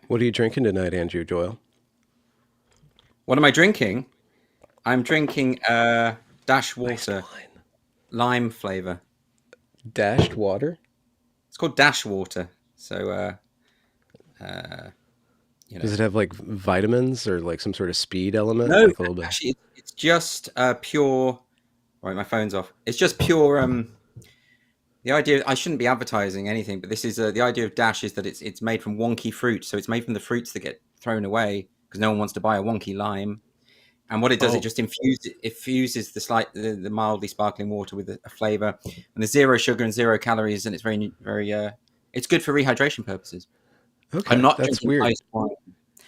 What are you drinking tonight, Andrew Doyle? What am I drinking? I'm drinking Dash Iced Water, wine. lime flavor. Dashed water? It's called Dash Water. So, uh, you Does know, it have like vitamins or like some sort of speed element? no, Like a little bit. actually, it's just pure. Right, my phone's off. It's just pure. The idea. I shouldn't be advertising anything, but this is the idea of Dash is that it's made from wonky fruit. So it's made from the fruits that get thrown away because no one wants to buy a wonky lime. And what it does, it Oh, just infuses the mildly sparkling water with a flavor, and there's zero sugar and zero calories, and it's very it's good for rehydration purposes. I'm okay. not That's drinking weird. iced wine.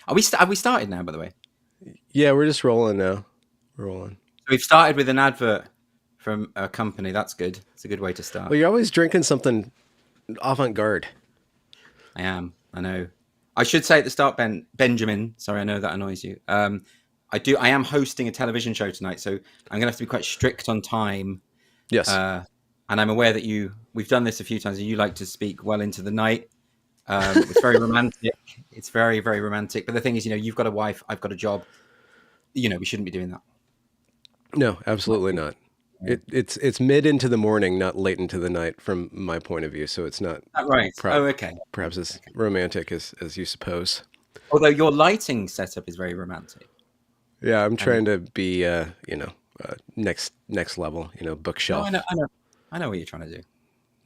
Have we started now? By the way, Yeah, we're just rolling now. Rolling. so we've started with an advert from a company. That's good. It's a good way to start. Well, you're always drinking something avant garde. I am. I know. I should say at the start, Benjamin. Sorry, I know that annoys you. I am hosting a television show tonight, so I'm going to have to be quite strict on time. Yes. Uh, and I'm aware that we've done this a few times, and you like to speak well into the night. It's very romantic. It's very, very romantic. But the thing is, you've got a wife, I've got a job. We shouldn't be doing that. No, absolutely not. It's mid into the morning, not late into the night from my point of view. So it's not Right. pro- Oh, okay. perhaps as Okay. romantic as you suppose. Although your lighting setup is very romantic. Yeah, I'm I mean, trying to be, next level. no, I know, Bookshelf. I know, I know what you're trying to do.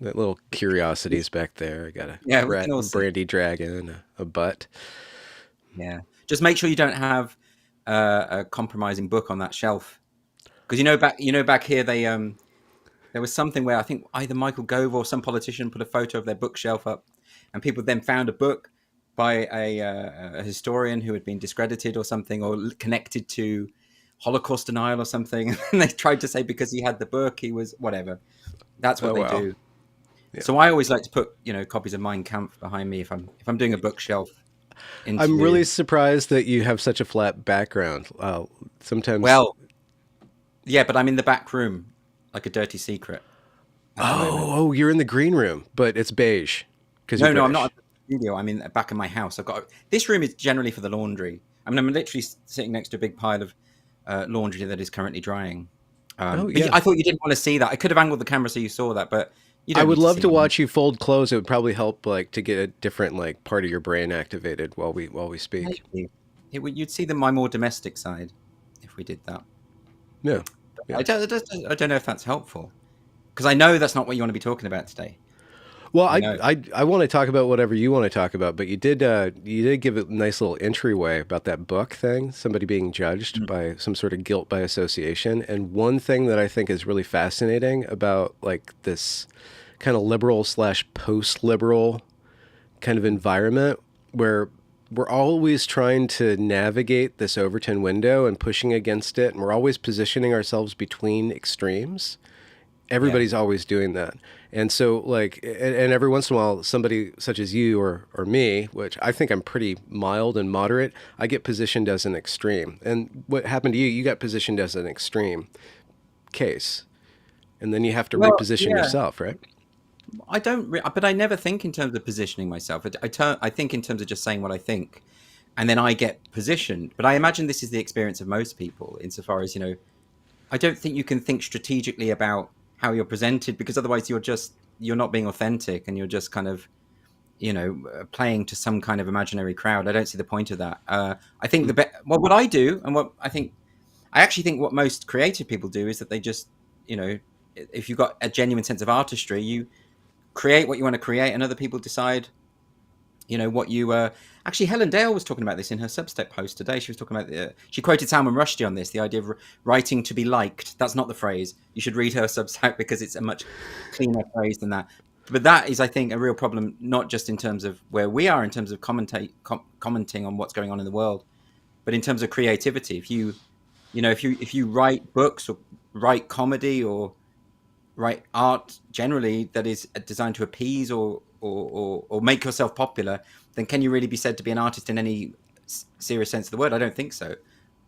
That little curiosities back there. I got Yeah, we can all see. brandy dragon, a butt. Yeah, just make sure you don't have a compromising book on that shelf, because back here there was something where I think either Michael Gove or some politician put a photo of their bookshelf up, and people then found a book by a historian who had been discredited or something, or connected to Holocaust denial or something. And they tried to say because he had the book, he was whatever. That's what Oh they wow. do. Yeah. So I always like to put copies of Mein Kampf behind me if I'm doing a bookshelf I'm really interview. surprised that you have such a flat background. Sometimes. Well, yeah, but I'm in the back room like a dirty secret at the moment. Oh, you're in the green room, but it's beige because you're No, I'm not British. at the studio. I'm in the back of my house. This room is generally for the laundry. I mean, I'm literally sitting next to a big pile of laundry that is currently drying. Oh But yeah. I thought you didn't want to see that. I could have angled the camera so you saw that, but you I don't would need to love see to it. watch you fold clothes. It would probably help, like, to get a different like part of your brain activated while we speak. Maybe. You'd see my more domestic side if we did that. Yeah, yeah. I don't know if that's helpful because I know that's not what you want to be talking about today. Well, I I know. I, I want to talk about whatever you want to talk about, but you did give a nice little entryway about that book thing, somebody being judged Mm. by some sort of guilt by association. And one thing that I think is really fascinating about like this kind of liberal slash post liberal kind of environment where we're always trying to navigate this Overton window and pushing against it, and we're always positioning ourselves between extremes. Yeah. Everybody's always doing that. And so like and every once in a while somebody such as you or me, which I think I'm pretty mild and moderate, I get positioned as an extreme. And what happened to you, you got positioned as an extreme case. And then you have to Well, reposition yeah. yourself, right? But I never think in terms of positioning myself. I think in terms of just saying what I think, and then I get positioned. But I imagine this is the experience of most people, insofar as I don't think you can think strategically about how you're presented because otherwise you're not being authentic and you're just kind of playing to some kind of imaginary crowd. I don't see the point of that. I think what I do and what I actually think what most creative people do is that they just you know if you've got a genuine sense of artistry, you create what you want to create, and other people decide what you actually Helen Dale was talking about this in her Substack post today. She was talking about she quoted Salman Rushdie on this, the idea of writing to be liked. That's not the phrase. You should read her Substack because it's a much cleaner phrase than that. But that is, I think, a real problem, not just in terms of where we are in terms of commenting on what's going on in the world, but in terms of creativity. If you write books or write comedy or write art generally that is designed to appease or make yourself popular, then can you really be said to be an artist in any serious sense of the word? I don't think so.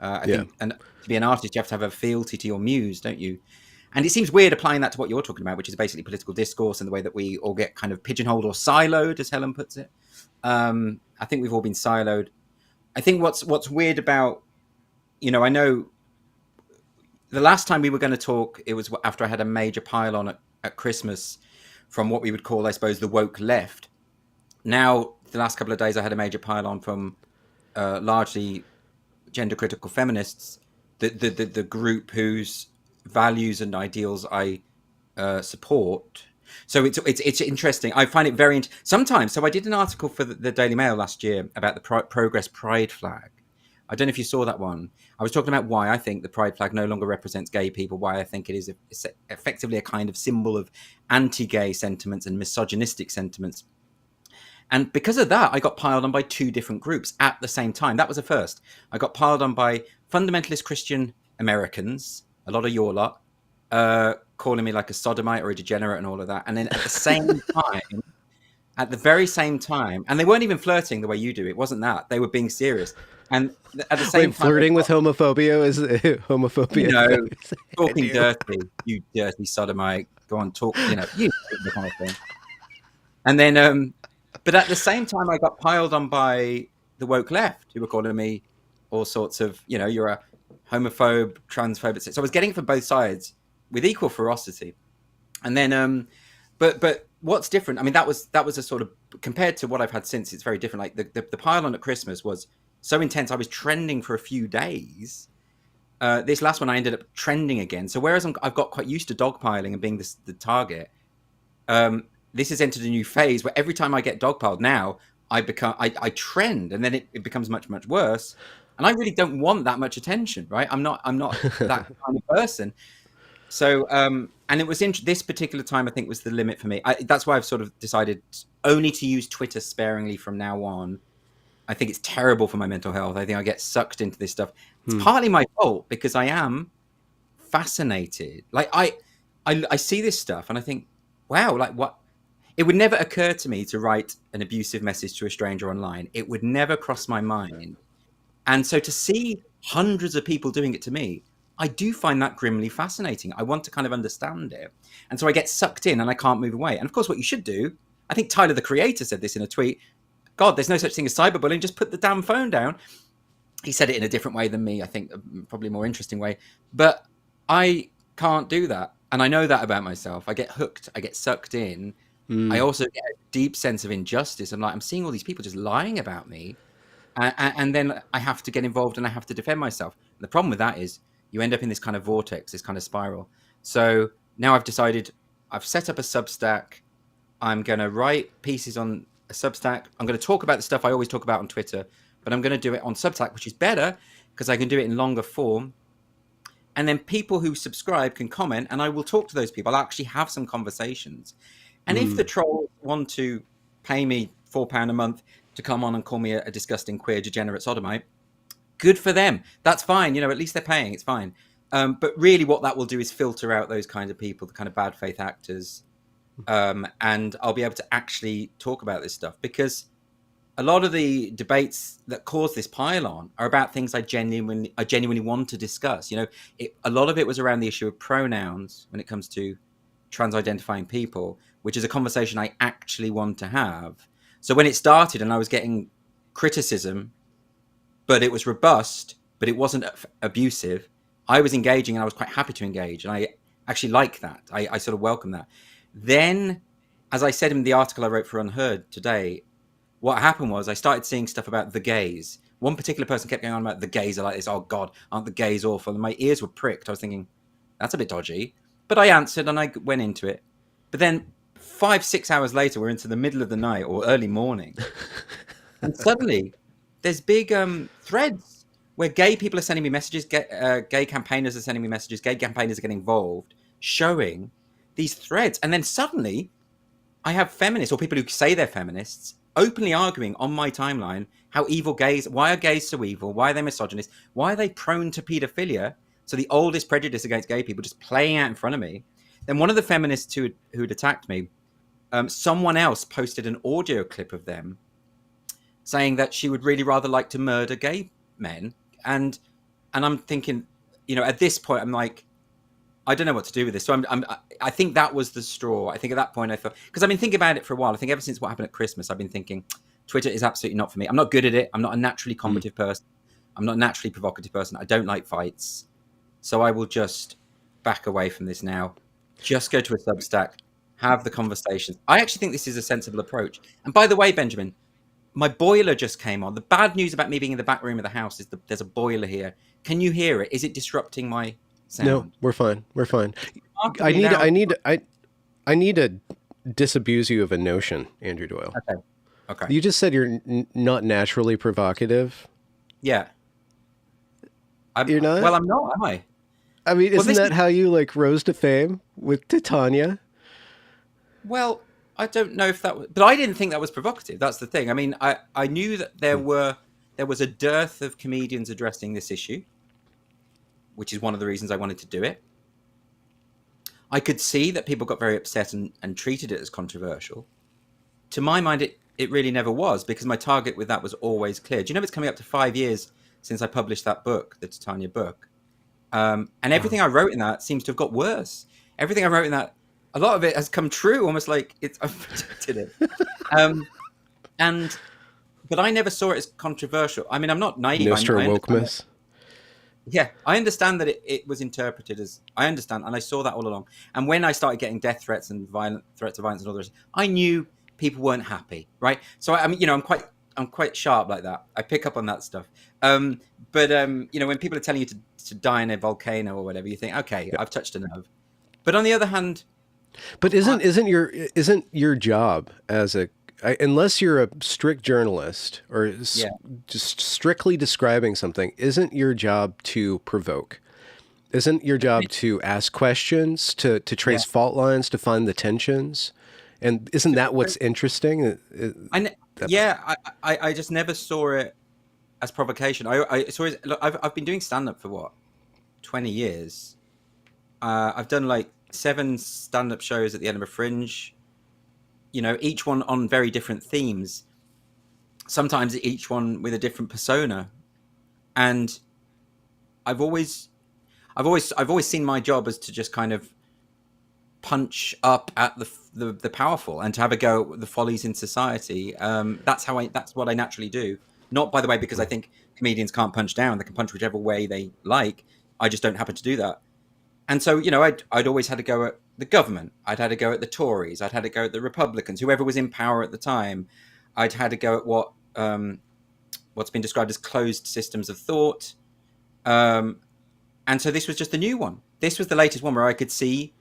I Yeah. think, and to be an artist, you have to have a fealty to your muse, don't you? And it seems weird applying that to what you're talking about, which is basically political discourse and the way that we all get kind of pigeonholed or siloed, as Helen puts it. I think we've all been siloed. I think what's weird about, I know the last time we were going to talk, it was after I had a major pile-on at Christmas from what we would call, I suppose, the woke left. Now, the last couple of days, I had a major pile-on from largely gender-critical feminists, the group whose values and ideals I support. So it's interesting. I find it very sometimes. So I did an article for the Daily Mail last year about the Progress Pride flag. I don't know if you saw that one. I was talking about why I think the pride flag no longer represents gay people, why I think it is effectively a kind of symbol of anti-gay sentiments and misogynistic sentiments. And because of that, I got piled on by two different groups at the same time. That was a first. I got piled on by fundamentalist Christian Americans, a lot of your lot, calling me like a sodomite or a degenerate and all of that. And then at the very same time, and they weren't even flirting the way you do. It wasn't that. They were being serious. And at the same time, flirting with homophobia is homophobia. Talking dirty, you dirty sodomite. Go on, talk. You the kind of thing. And then, but at the same time, I got piled on by the woke left, who were calling me all sorts of, you're a homophobe, transphobe, etc. So I was getting it from both sides with equal ferocity. And then, but what's different? I mean, that was a sort of, compared to what I've had since, it's very different. Like the pile-on at Christmas was so intense. I was trending for a few days. This last one, I ended up trending again. So whereas I've got quite used to dogpiling and being the target, this has entered a new phase where every time I get dogpiled now, I trend, and then it becomes much, much worse. And I really don't want that much attention, right? I'm not that kind of person. So, and it was this particular time, I think, was the limit for me. That's why I've sort of decided only to use Twitter sparingly from now on. I think it's terrible for my mental health. I think I get sucked into this stuff. It's partly my fault because I am fascinated. Like I see this stuff and I think, wow, like what? It would never occur to me to write an abusive message to a stranger online. It would never cross my mind. And so to see hundreds of people doing it to me, I do find that grimly fascinating. I want to kind of understand it. And so I get sucked in and I can't move away. And of course, what you should do, I think Tyler, the creator, said this in a tweet. God, there's no such thing as cyberbullying. Just put the damn phone down. He said it in a different way than me. I think probably a more interesting way. But I can't do that. And I know that about myself. I get hooked. I get sucked in. I also get a deep sense of injustice. I'm seeing all these people just lying about me. And then I have to get involved and I have to defend myself. And the problem with that is you end up in this kind of vortex, this kind of spiral. So now I've decided I've set up a Substack. I'm going to write pieces on a Substack. I'm going to talk about the stuff I always talk about on Twitter, but I'm going to do it on Substack, which is better because I can do it in longer form. And then people who subscribe can comment and I will talk to those people. I'll actually have some conversations. And if the trolls want to pay me £4 a month to come on and call me a disgusting queer degenerate sodomite, good for them. That's fine. At least they're paying. It's fine. But really what that will do is filter out those kinds of people, the kind of bad faith actors. And I'll be able to actually talk about this stuff because a lot of the debates that cause this pile-on are about things I genuinely want to discuss. A lot of it was around the issue of pronouns when it comes to trans-identifying people, which is a conversation I actually want to have. So when it started and I was getting criticism, but it was robust, but it wasn't abusive, I was engaging and I was quite happy to engage. And I actually like that. I sort of welcome that. Then, as I said in the article I wrote for Unheard today, what happened was I started seeing stuff about the gays. One particular person kept going on about the gays are like this. Oh, God, aren't the gays awful? And my ears were pricked. I was thinking, that's a bit dodgy. But I answered and I went into it. But then 5-6 hours later, we're into the middle of the night or early morning. And suddenly there's big threads where gay people are sending me messages, gay campaigners are sending me messages, gay campaigners are getting involved, showing these threads. And then suddenly I have feminists or people who say they're feminists openly arguing on my timeline how evil gays, why are gays so evil? Why are they misogynist? Why are they prone to paedophilia? So the oldest prejudice against gay people just playing out in front of me. Then one of the feminists who'd attacked me, someone else posted an audio clip of them saying that she would really rather like to murder gay men. And I'm thinking, at this point, I'm like, I don't know what to do with this. So I think that was the straw. I think at that point I thought, because I've been thinking about it for a while. I think ever since what happened at Christmas, I've been thinking, Twitter is absolutely not for me. I'm not good at it. I'm not a naturally combative person. I'm not a naturally provocative person. I don't like fights. So I will just back away from this now. Just go to a Substack, have the conversations. I actually think this is a sensible approach. And by the way, Benjamin, my boiler just came on. The bad news about me being in the back room of the house is that there's a boiler here. Can you hear it? Is it disrupting my sound? No, we're fine. We're fine. I Remarkably need loud. I need to disabuse you of a notion, Andrew Doyle. Okay. You just said you're not naturally provocative. Yeah. You're not? Well, I'm not, am I? I mean, Well, isn't that how you like rose to fame with Titania? Well, I don't know if that was, but I didn't think that was provocative. That's the thing. I mean, I knew that there was a dearth of comedians addressing this issue, which is one of the reasons I wanted to do it. I could see that people got very upset and treated it as controversial. To my mind, it really never was, because my target with that was always clear. Do you know it's coming up to 5 years since I published that book, the Titania book? And everything I wrote in that seems to have got worse. Everything I wrote in that, a lot of it has come true, almost like I've predicted it. But I never saw it as controversial. I mean, I'm not naive. Nostra wokeness. Yeah, I understand that it was interpreted as, I understand, and I saw that all along. And when I started getting death threats and threats of violence and all the rest, I knew people weren't happy, right? So I mean, I'm quite sharp like that. I pick up on that stuff. But when people are telling you to die in a volcano or whatever, you think, okay, I've touched a nerve. But on the other hand, but isn't your job as unless you're a strict journalist or just strictly describing something, isn't your job to provoke? Isn't your job to ask questions, to trace fault lines, to find the tensions? And isn't that what's interesting? I just never saw it as provocation. I saw it. Look, I've been doing stand-up for 20 years. I've done like 7 stand-up shows at the Edinburgh Fringe. Each one on very different themes. Sometimes each one with a different persona. And I've always seen my job as to just kind of punch up at the powerful and to have a go at the follies in society. That's what I naturally do. Not, by the way, because I think comedians can't punch down. They can punch whichever way they like. I just don't happen to do that. And so, I'd always had to go at the government. I'd had to go at the Tories. I'd had to go at the Republicans, whoever was in power at the time. I'd had to go at what's been described as closed systems of thought. And so this was just a new one. This was the latest one where I could see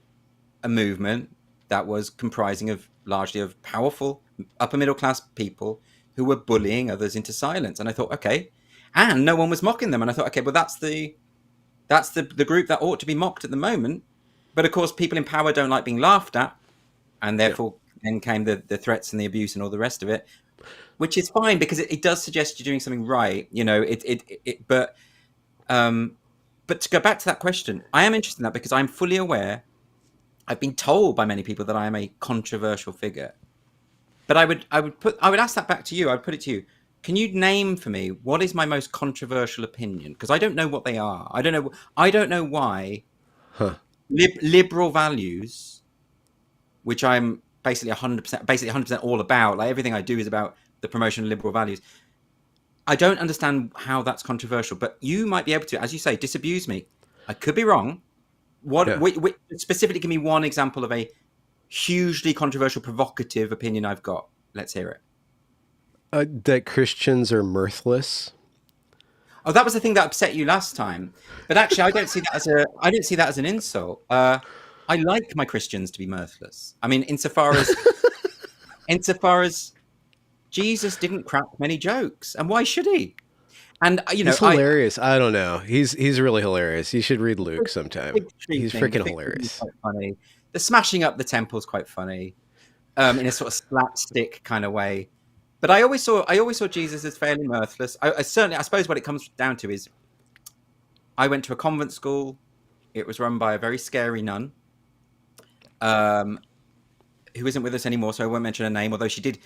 a movement that was comprising largely of powerful upper middle class people who were bullying others into silence. And I thought, okay, and no one was mocking them. And I thought, okay, well, that's the group that ought to be mocked at the moment. But of course, people in power don't like being laughed at, and therefore then came the threats and the abuse and all the rest of it, which is fine because it does suggest you're doing something right. But to go back to that question, I am interested in that because I'm fully aware. I've been told by many people that I am a controversial figure, but I would ask that back to you. I'd put it to you. Can you name for me what is my most controversial opinion? Because I don't know what they are. I don't know why liberal values, which I'm basically 100% all about. Like everything I do is about the promotion of liberal values. I don't understand how that's controversial, but you might be able to, as you say, disabuse me. I could be wrong. Specifically, give me one example of a hugely controversial, provocative opinion I've got. Let's hear it. That Christians are mirthless. Oh, that was the thing that upset you last time. But actually, I don't see that as an insult. I like my Christians to be mirthless. I mean, insofar as Jesus didn't crack many jokes, and why should he? And he's hilarious. I don't know. He's really hilarious. You should read Luke sometime. He's freaking hilarious. Quite funny. The smashing up the temple is quite funny, in a sort of slapstick kind of way. But I always saw Jesus as fairly mirthless. I suppose what it comes down to is, I went to a convent school. It was run by a very scary nun, who isn't with us anymore, so I won't mention her name. Although she did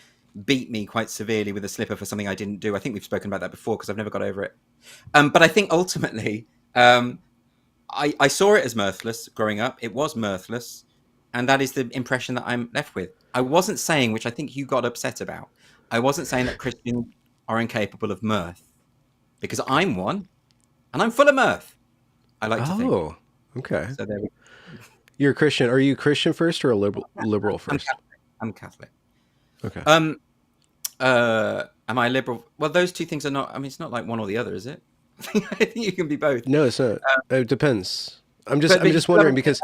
beat me quite severely with a slipper for something I didn't do. I think we've spoken about that before because I've never got over it. But I think ultimately, I saw it as mirthless growing up. It was mirthless, and that is the impression that I'm left with. I wasn't saying, which I think you got upset about, I wasn't saying that Christians are incapable of mirth, because I'm one, and I'm full of mirth, I like to think. Oh, okay. So there we You're a Christian. Are you Christian first or a liberal I'm first? Catholic. I'm Catholic. Okay. Um, am I liberal? Well, those two things are not. I mean, it's not like one or the other, is it? I think you can be both. No, it's not. It depends. I'm But you just still wondering haven't. because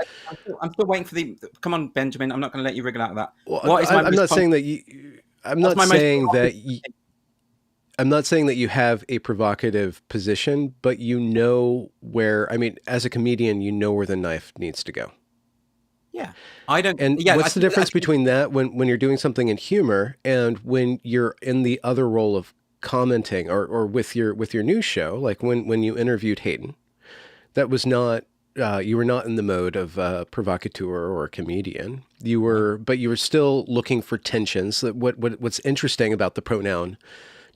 I'm still waiting for the. Come on, Benjamin. I'm not going to let you wriggle out of that. well, What is my I'm not response? saying that you. I'm What's not my most saying that. provocative thing? I'm not saying that you have a provocative position, but you know where. I mean, as a comedian, you know where the knife needs to go. Yeah, I don't. And Yeah, I what's the think. I difference think between that when you're doing something in humor and when you're in the other role of commenting or with your news show, like when you interviewed Hayden, that was not you were not in the mode of a provocateur or a comedian. You no. were, but you were still looking for tensions. That what's interesting about the pronoun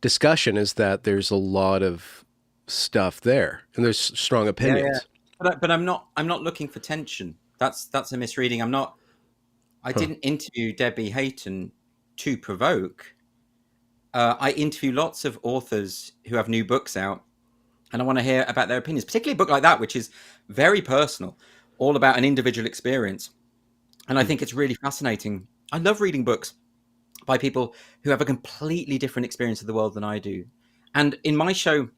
discussion is that there's a lot of stuff there and there's strong Yeah, yeah. opinions. But I'm not. I'm not looking for tension. That's a misreading. I'm not. I Huh. didn't interview Debbie Hayton to provoke. I interview lots of authors who have new books out, and I want to hear about their opinions, particularly a book like that, which is very personal, all about an individual experience. And I Hmm. think it's really fascinating. I love reading books by people who have a completely different experience of the world than I do. And in my show,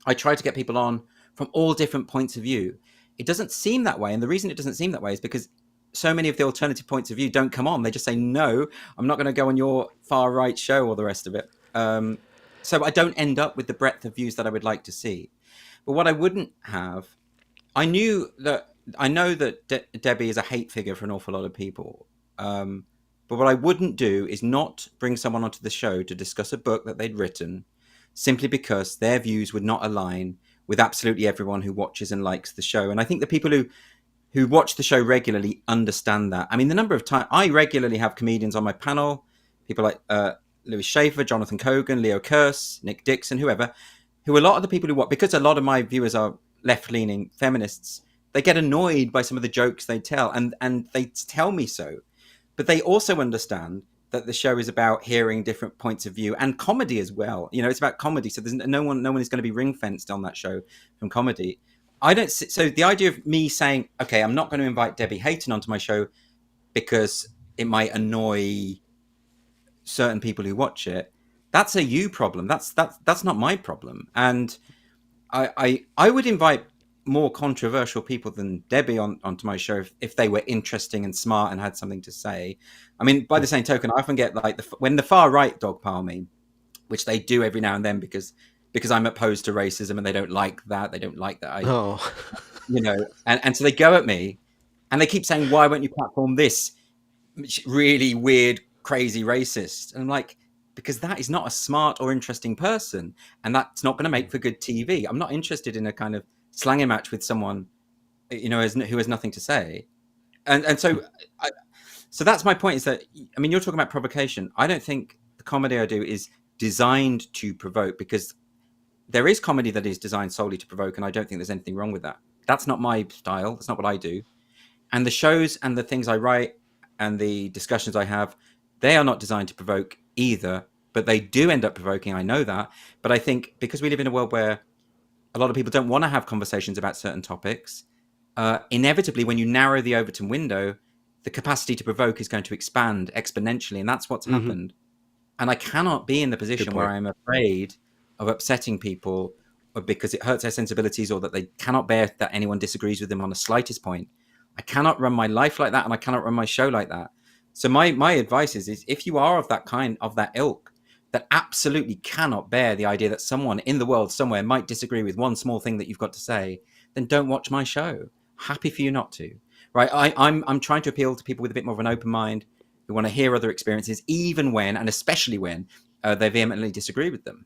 I try to get people on from all different points of view. It doesn't seem that way. And the reason it doesn't seem that way is because so many of the alternative points of view don't come on. They just say, no, I'm not going to go on your far right show or the rest of it. So I don't end up with the breadth of views that I would like to see. But what I wouldn't have, I know that Debbie is a hate figure for an awful lot of people. But what I wouldn't do is not bring someone onto the show to discuss a book that they'd written simply because their views would not align with absolutely everyone who watches and likes the show. And I think the people who watch the show regularly understand that. I mean, the number of times I regularly have comedians on my panel, people like Louis Schaefer, Jonathan Cogan, Leo Kearse, Nick Dixon, whoever, who a lot of the people who watch, because a lot of my viewers are left-leaning feminists, they get annoyed by some of the jokes they tell, and they tell me so. But they also understand that the show is about hearing different points of view and comedy as well. You know, it's about comedy, so there's no one is going to be ring fenced on that show from comedy. I don't. So the idea of me saying, okay, I'm not going to invite Debbie Hayton onto my show because it might annoy certain people who watch it. That's a you problem. That's not my problem. And I would invite more controversial people than Debbie onto my show if they were interesting and smart and had something to say. I mean, by the same token, I often get like when the far right dogpile me, which they do every now and then because I'm opposed to racism and they don't like that. They don't like that I, Oh, and so they go at me and they keep saying, why won't you platform this really weird, crazy racist? And I'm like, because that is not a smart or interesting person, and that's not going to make for good TV. I'm not interested in a kind of slanging match with someone, who has nothing to say. And so, so that's my point. Is that, I mean, you're talking about provocation. I don't think the comedy I do is designed to provoke, because there is comedy that is designed solely to provoke, and I don't think there's anything wrong with that. That's not my style. That's not what I do. And the shows and the things I write and the discussions I have, they are not designed to provoke either, but they do end up provoking. I know that. But I think because we live in a world where a lot of people don't want to have conversations about certain topics, inevitably, when you narrow the Overton window, the capacity to provoke is going to expand exponentially. And that's what's hmm, happened. And I cannot be in the good position where point. I'm afraid of upsetting people because it hurts their sensibilities, or that they cannot bear that anyone disagrees with them on the slightest point. I cannot run my life like that, and I cannot run my show like that. So my advice is if you are of that ilk, that absolutely cannot bear the idea that someone in the world somewhere might disagree with one small thing that you've got to say, then don't watch my show. Happy for you not to. Right? I'm trying to appeal to people with a bit more of an open mind, who want to hear other experiences, even when, and especially when, they vehemently disagree with them.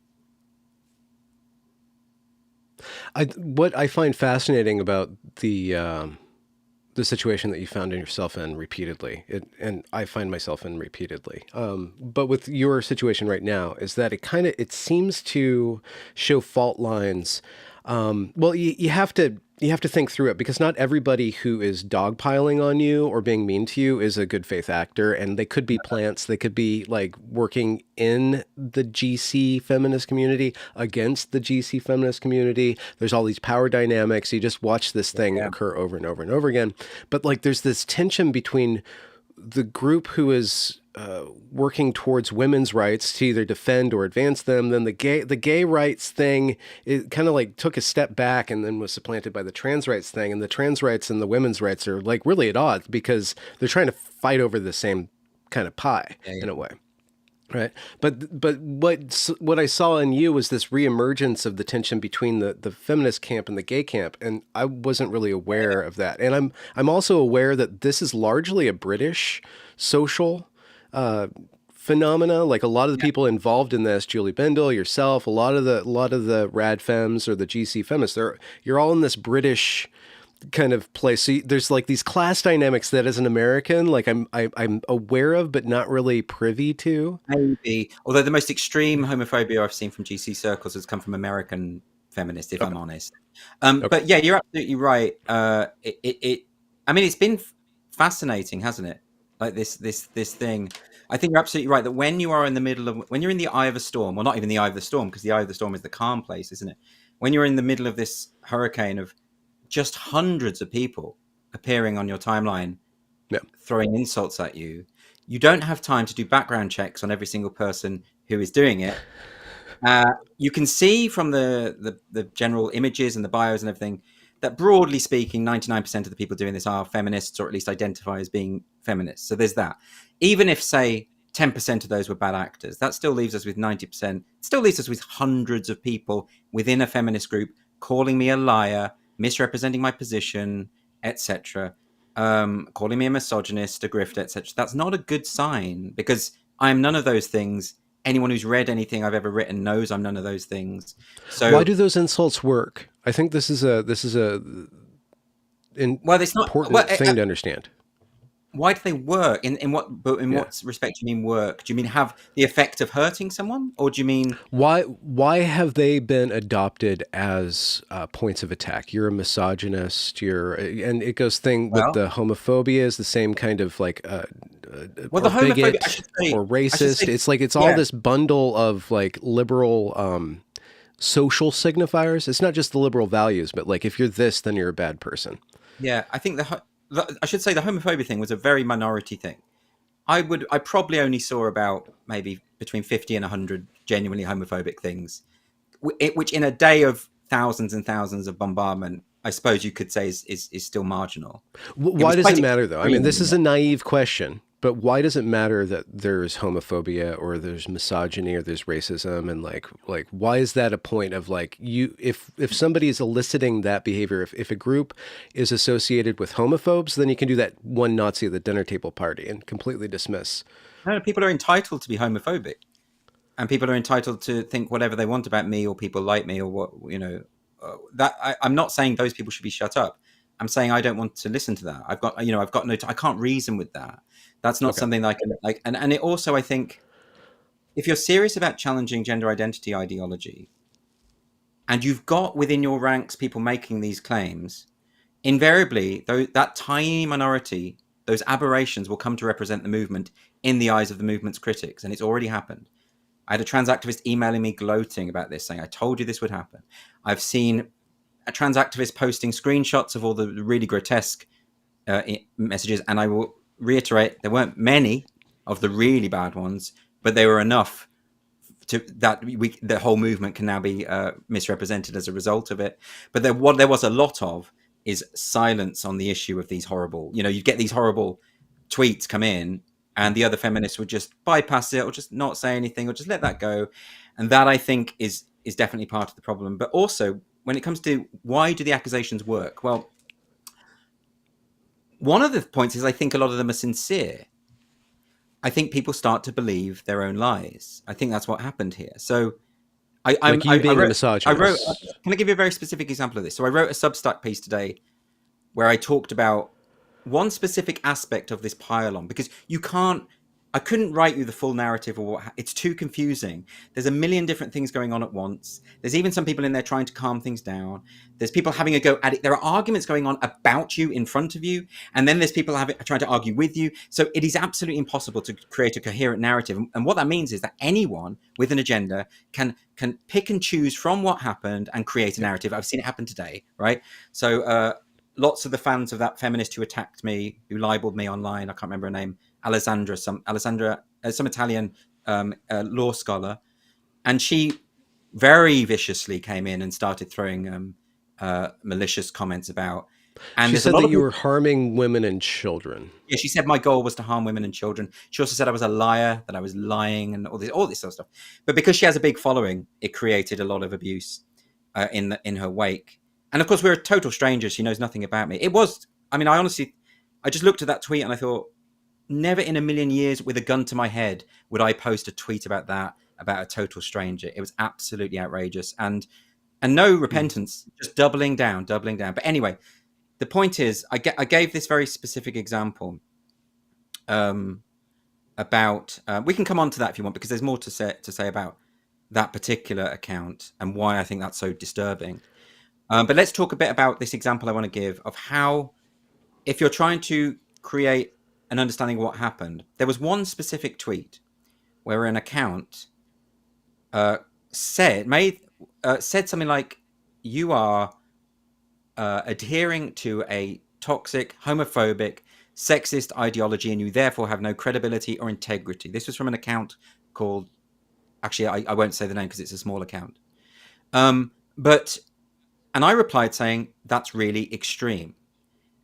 What I find fascinating about the situation that you found yourself in repeatedly, and I find myself in repeatedly, but with your situation right now, is that it seems to show fault lines. Well, you have to you have to think through it, because not everybody who is dogpiling on you or being mean to you is a good faith actor. And they could be plants. They could be like working in the GC feminist community against the GC feminist community. There's all these power dynamics. You just watch this thing Yeah. occur over and over and over again. But like, there's this tension between the group who is working towards women's rights to either defend or advance them. Then the gay rights thing, it kind of like took a step back and then was supplanted by the trans rights thing. And the trans rights and the women's rights are like really at odds, because they're trying to fight over the same kind of pie in a way. Right. But what I saw in you was this reemergence of the tension between the feminist camp and the gay camp. And I wasn't really aware of that. And I'm also aware that this is largely a British social phenomena. Like a lot of the people involved in this, Julie Bendel, yourself, a lot of the rad femmes or the GC feminists, you're all in this British kind of place. So there's like these class dynamics that as an American, like I'm aware of, but not really privy to. Maybe, although the most extreme homophobia I've seen from GC circles has come from American feminists, if I'm honest. But yeah, you're absolutely right. I mean, it's been fascinating, hasn't it? Like this thing. I think you're absolutely right that when you're in the eye of a storm, well, not even the eye of the storm, because the eye of the storm is the calm place, isn't it? When you're in the middle of this hurricane of just hundreds of people appearing on your timeline, throwing insults at you, you don't have time to do background checks on every single person who is doing it. You can see from the general images and the bios and everything that, broadly speaking, 99% of the people doing this are feminists, or at least identify as being feminists. So there's that. Even if, say, 10% of those were bad actors, that still leaves us with 90%. It still leaves us with hundreds of people within a feminist group calling me a liar, misrepresenting my position, etc., calling me a misogynist, a grifter, etc. That's not a good sign, because I'm none of those things. Anyone who's read anything I've ever written knows I'm none of those things. So why do those insults work? I think this is a important thing to understand. Why do they work? In what respect do you mean work? Do you mean have the effect of hurting someone, or do you mean why have they been adopted as points of attack? You're a misogynist. And it goes with the homophobia is the same kind of like the homophobia, bigot or racist. It's like it's all this bundle of like liberal social signifiers. It's not just the liberal values, but like if you're this, then you're a bad person. Yeah, I think I should say the homophobia thing was a very minority thing. I probably only saw about maybe between 50 and 100 genuinely homophobic things, which in a day of thousands and thousands of bombardment, I suppose you could say is still marginal. Why does it matter, though? I mean, this is a naive question, but why does it matter that there's homophobia or there's misogyny or there's racism? And like why is that a point of like if somebody is eliciting that behavior, if a group is associated with homophobes, then you can do that one Nazi at the dinner table party and completely dismiss. No, people are entitled to be homophobic, and people are entitled to think whatever they want about me or people like me or what, I'm not saying those people should be shut up. I'm saying I don't want to listen to that. I've got no, I can't reason with that. That's not something that I can like. And it also, I think, if you're serious about challenging gender identity ideology, and you've got within your ranks people making these claims, invariably, that tiny minority, those aberrations will come to represent the movement in the eyes of the movement's critics. And it's already happened. I had a trans activist emailing me gloating about this, saying, I told you this would happen. I've seen a trans activist posting screenshots of all the really grotesque messages. And I will reiterate, there weren't many of the really bad ones, but they were enough that the whole movement can now be misrepresented as a result of it. But what there was a lot of is silence on the issue of these horrible, you get these horrible tweets come in and the other feminists would just bypass it or just not say anything or just let that go. And that, I think, is definitely part of the problem. But also, when it comes to why do the accusations work? Well, one of the points is I think a lot of them are sincere. I think people start to believe their own lies. I think that's what happened here. So being a misogynist. Can I give you a very specific example of this? So I wrote a Substack piece today where I talked about one specific aspect of this pile-on, because you can't I couldn't write you the full narrative or what. It's too confusing. There's a million different things going on at once. There's even some people in there trying to calm things down. There's people having a go at it. There are arguments going on about you in front of you, and then there's people trying to argue with you. So it is absolutely impossible to create a coherent narrative. And what that means is that anyone with an agenda can pick and choose from what happened and create a narrative. I've seen it happen today, right? So lots of the fans of that feminist who attacked me, who libeled me online, I can't remember her name, Alessandra, some Italian law scholar, and she very viciously came in and started throwing malicious comments about. And she said that you were harming women and children. Yeah, she said my goal was to harm women and children. She also said I was a liar, that I was lying, and all this sort of stuff. But because she has a big following, it created a lot of abuse in her wake. And of course, we're total strangers. She knows nothing about me. I just looked at that tweet and I thought, never in a million years with a gun to my head would I post a tweet about that, about a total stranger. It was absolutely outrageous, and no repentance, just doubling down. But anyway, the point is, I gave this very specific example about. We can come on to that if you want, because there's more to say about that particular account and why I think that's so disturbing. But let's talk a bit about this example I want to give of how, if you're trying to create an understanding of what happened, there was one specific tweet where an account said something like, "You are adhering to a toxic, homophobic, sexist ideology, and you therefore have no credibility or integrity." This was from an account called, actually, I won't say the name because it's a small account. And I replied saying, that's really extreme.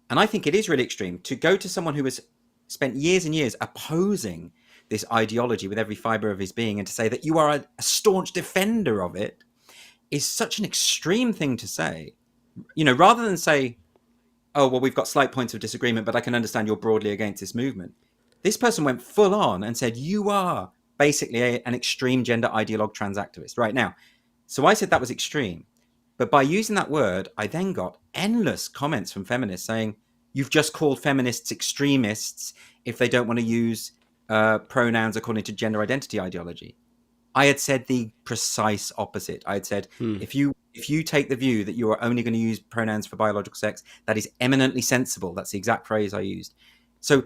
And I think it is really extreme to go to someone who has spent years and years opposing this ideology with every fiber of his being, and to say that you are a staunch defender of it is such an extreme thing to say. You know, rather than say, oh, well, we've got slight points of disagreement, but I can understand you're broadly against this movement. This person went full on and said, you are basically an extreme gender ideologue transactivist right now. So I said that was extreme. But by using that word, I then got endless comments from feminists saying, you've just called feminists extremists if they don't want to use pronouns according to gender identity ideology. I had said the precise opposite. I had said, if you take the view that you are only going to use pronouns for biological sex, that is eminently sensible. That's the exact phrase I used. So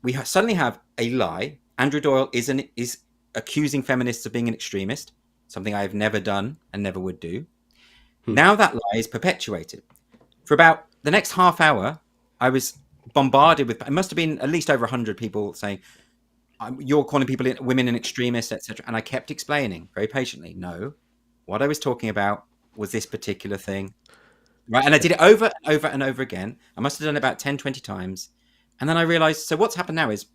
we suddenly have a lie. Andrew Doyle is accusing feminists of being an extremist, something I have never done and never would do. Now that lie is perpetuated. For about the next half hour, I was bombarded with, it must have been at least over 100 people saying, you're calling people women and extremists, etc. And I kept explaining very patiently, no, what I was talking about was this particular thing. Right. And I did it over and over and over again. I must have done it about 10, 20 times. And then I realized, so what's happened now is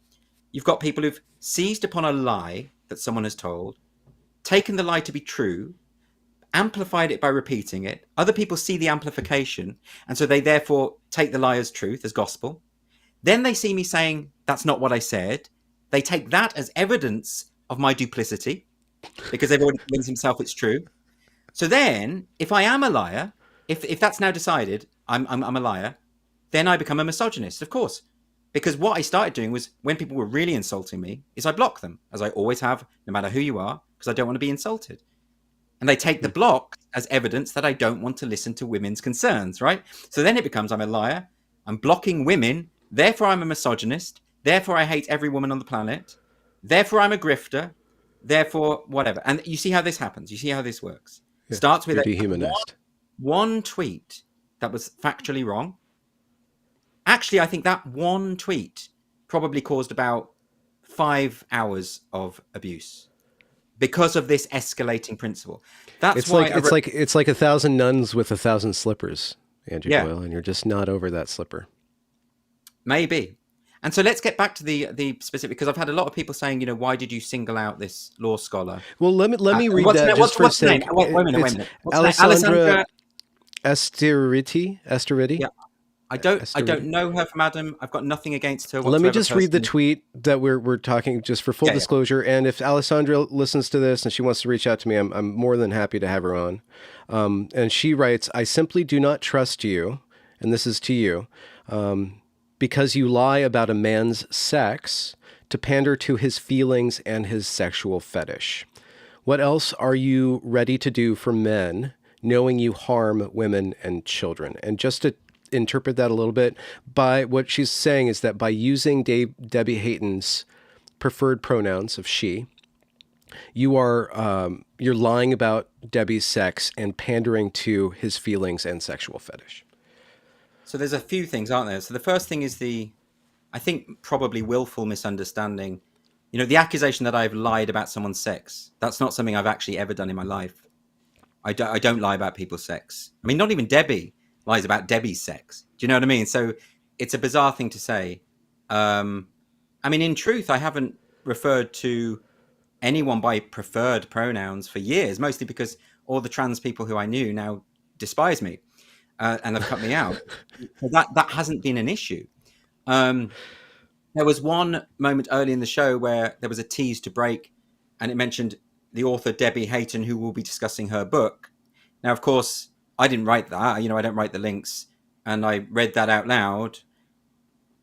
you've got people who've seized upon a lie that someone has told, taken the lie to be true, amplified it by repeating it. Other people see the amplification, and so they therefore take the lie as truth, as gospel. Then they see me saying, that's not what I said. They take that as evidence of my duplicity, because they've already convinced themselves it's true. So then, if I am a liar, if that's now decided, I'm a liar, then I become a misogynist, of course. Because what I started doing was, when people were really insulting me, is I block them, as I always have, no matter who you are, because I don't want to be insulted. And they take the block as evidence that I don't want to listen to women's concerns, right? So then it becomes, I'm a liar, I'm blocking women, therefore I'm a misogynist, therefore I hate every woman on the planet, therefore I'm a grifter, therefore whatever. And you see how this happens. You see how this works. Yeah, starts with one tweet that was factually wrong. Actually, I think that one tweet probably caused about 5 hours of abuse, because of this escalating principle. That's why it's like 1,000 nuns with 1,000 slippers, Andrew Doyle, and you're just not over that slipper. Maybe. And so let's get back to the specific, because I've had a lot of people saying, you know, why did you single out this law scholar? Well, let me read that just for a second. Wait a minute. Alessandra Esteriti. Yeah. I don't know her from Adam. I've got nothing against her. Let me just read the tweet that we're talking, just for full disclosure. And if Alessandra listens to this and she wants to reach out to me, I'm more than happy to have her on. And she writes, I simply do not trust you, and this is to you, because you lie about a man's sex to pander to his feelings and his sexual fetish. What else are you ready to do for men, knowing you harm women and children? And just to interpret that a little bit, by what she's saying is that by using Debbie Hayton's preferred pronouns of she, you're lying about Debbie's sex and pandering to his feelings and sexual fetish. So there's a few things, aren't there? So the first thing is I think probably willful misunderstanding. You know, the accusation that I've lied about someone's sex, that's not something I've actually ever done in my life. I don't lie about people's sex. I mean, not even Debbie lies about Debbie's sex. Do you know what I mean? So it's a bizarre thing to say. I mean, in truth, I haven't referred to anyone by preferred pronouns for years, mostly because all the trans people who I knew now despise me and have cut me out. So that hasn't been an issue. There was one moment early in the show where there was a tease to break, and it mentioned the author Debbie Hayton, who will be discussing her book. Now, of course, I didn't write that. You know, I don't write the links, and I read that out loud.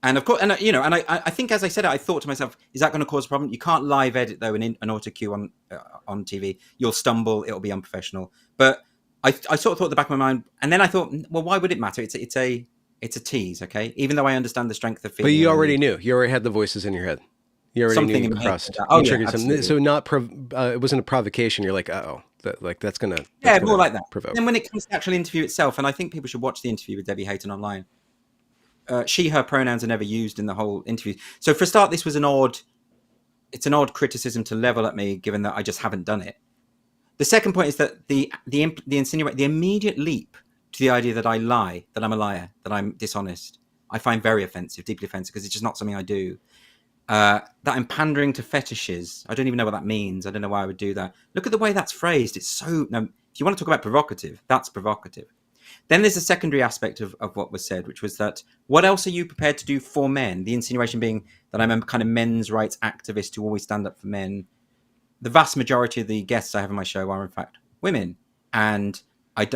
And of course, and you know, and I think as I said it, I thought to myself, is that going to cause a problem? You can't live edit though an auto cue on TV. You'll stumble. It'll be unprofessional. But I sort of thought at the back of my mind, and then I thought, well, why would it matter? It's a tease, okay? Even though I understand the strength of feeling. But you already knew. You already had the voices in your head. You already something knew you crossed. You triggered something. So it wasn't a provocation. You're like, that's gonna. More like that. Provoke. Then when it comes to the actual interview itself, and I think people should watch the interview with Debbie Hayton online. She, her pronouns are never used in the whole interview. So for a start, this was an odd criticism to level at me, given that I just haven't done it. The second point is that the immediate leap to the idea that I lie, that I'm a liar, that I'm dishonest, I find very offensive, deeply offensive, because it's just not something I do. That I'm pandering to fetishes. I don't even know what that means. I don't know why I would do that. Look at the way that's phrased. It's so... Now, if you want to talk about provocative, that's provocative. Then there's a secondary aspect of what was said, which was that, what else are you prepared to do for men? The insinuation being that I'm a kind of men's rights activist who always stand up for men. The vast majority of the guests I have on my show are, in fact, women. And I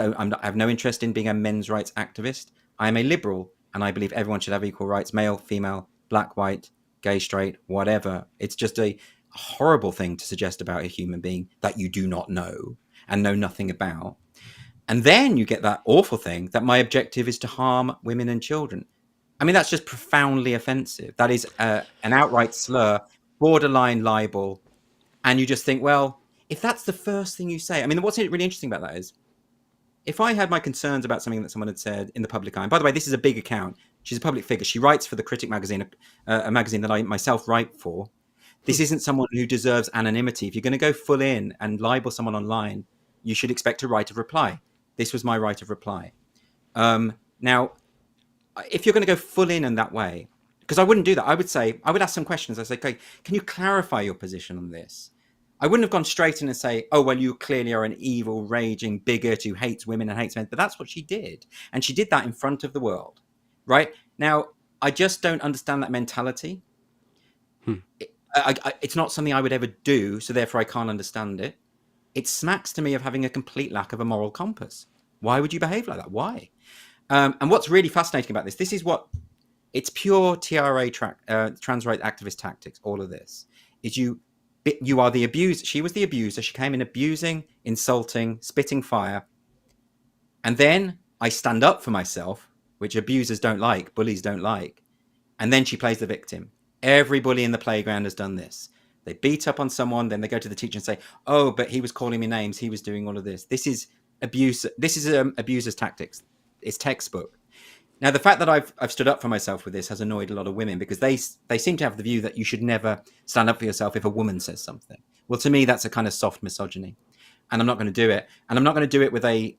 have no interest in being a men's rights activist. I am a liberal, and I believe everyone should have equal rights, male, female, black, white, gay, straight, whatever. It's just a horrible thing to suggest about a human being that you do not know and know nothing about. And then you get that awful thing that my objective is to harm women and children. I mean, that's just profoundly offensive. That is an outright slur, borderline libel. And you just think, well, if that's the first thing you say, I mean, what's really interesting about that is, if I had my concerns about something that someone had said in the public eye, and by the way, this is a big account. She's a public figure. She writes for the Critic magazine, a magazine that I myself write for. This isn't someone who deserves anonymity. If you're going to go full in and libel someone online, you should expect a right of reply. This was my right of reply. Now, if you're going to go full in that way, because I wouldn't do that. I would ask some questions. I'd say, okay, can you clarify your position on this? I wouldn't have gone straight in and say, oh, well, you clearly are an evil, raging bigot who hates women and hates men. But that's what she did. And she did that in front of the world, right? Now, I just don't understand that mentality. It's not something I would ever do, so therefore I can't understand it. It smacks to me of having a complete lack of a moral compass. Why would you behave like that? Why? And what's really fascinating about this is it's pure TRA, trans right activist tactics. All of this is you are the abuser. She was the abuser. She came in abusing, insulting, spitting fire. And then I stand up for myself, which abusers don't like, bullies don't like. And then she plays the victim. Every bully in the playground has done this. They beat up on someone, then they go to the teacher and say, oh, but he was calling me names. He was doing all of this. This is abuse. This is abuser's tactics. It's textbook. Now, the fact that I've stood up for myself with this has annoyed a lot of women, because they seem to have the view that you should never stand up for yourself if a woman says something. Well, to me, that's a kind of soft misogyny, and I'm not going to do it. And I'm not going to do it with a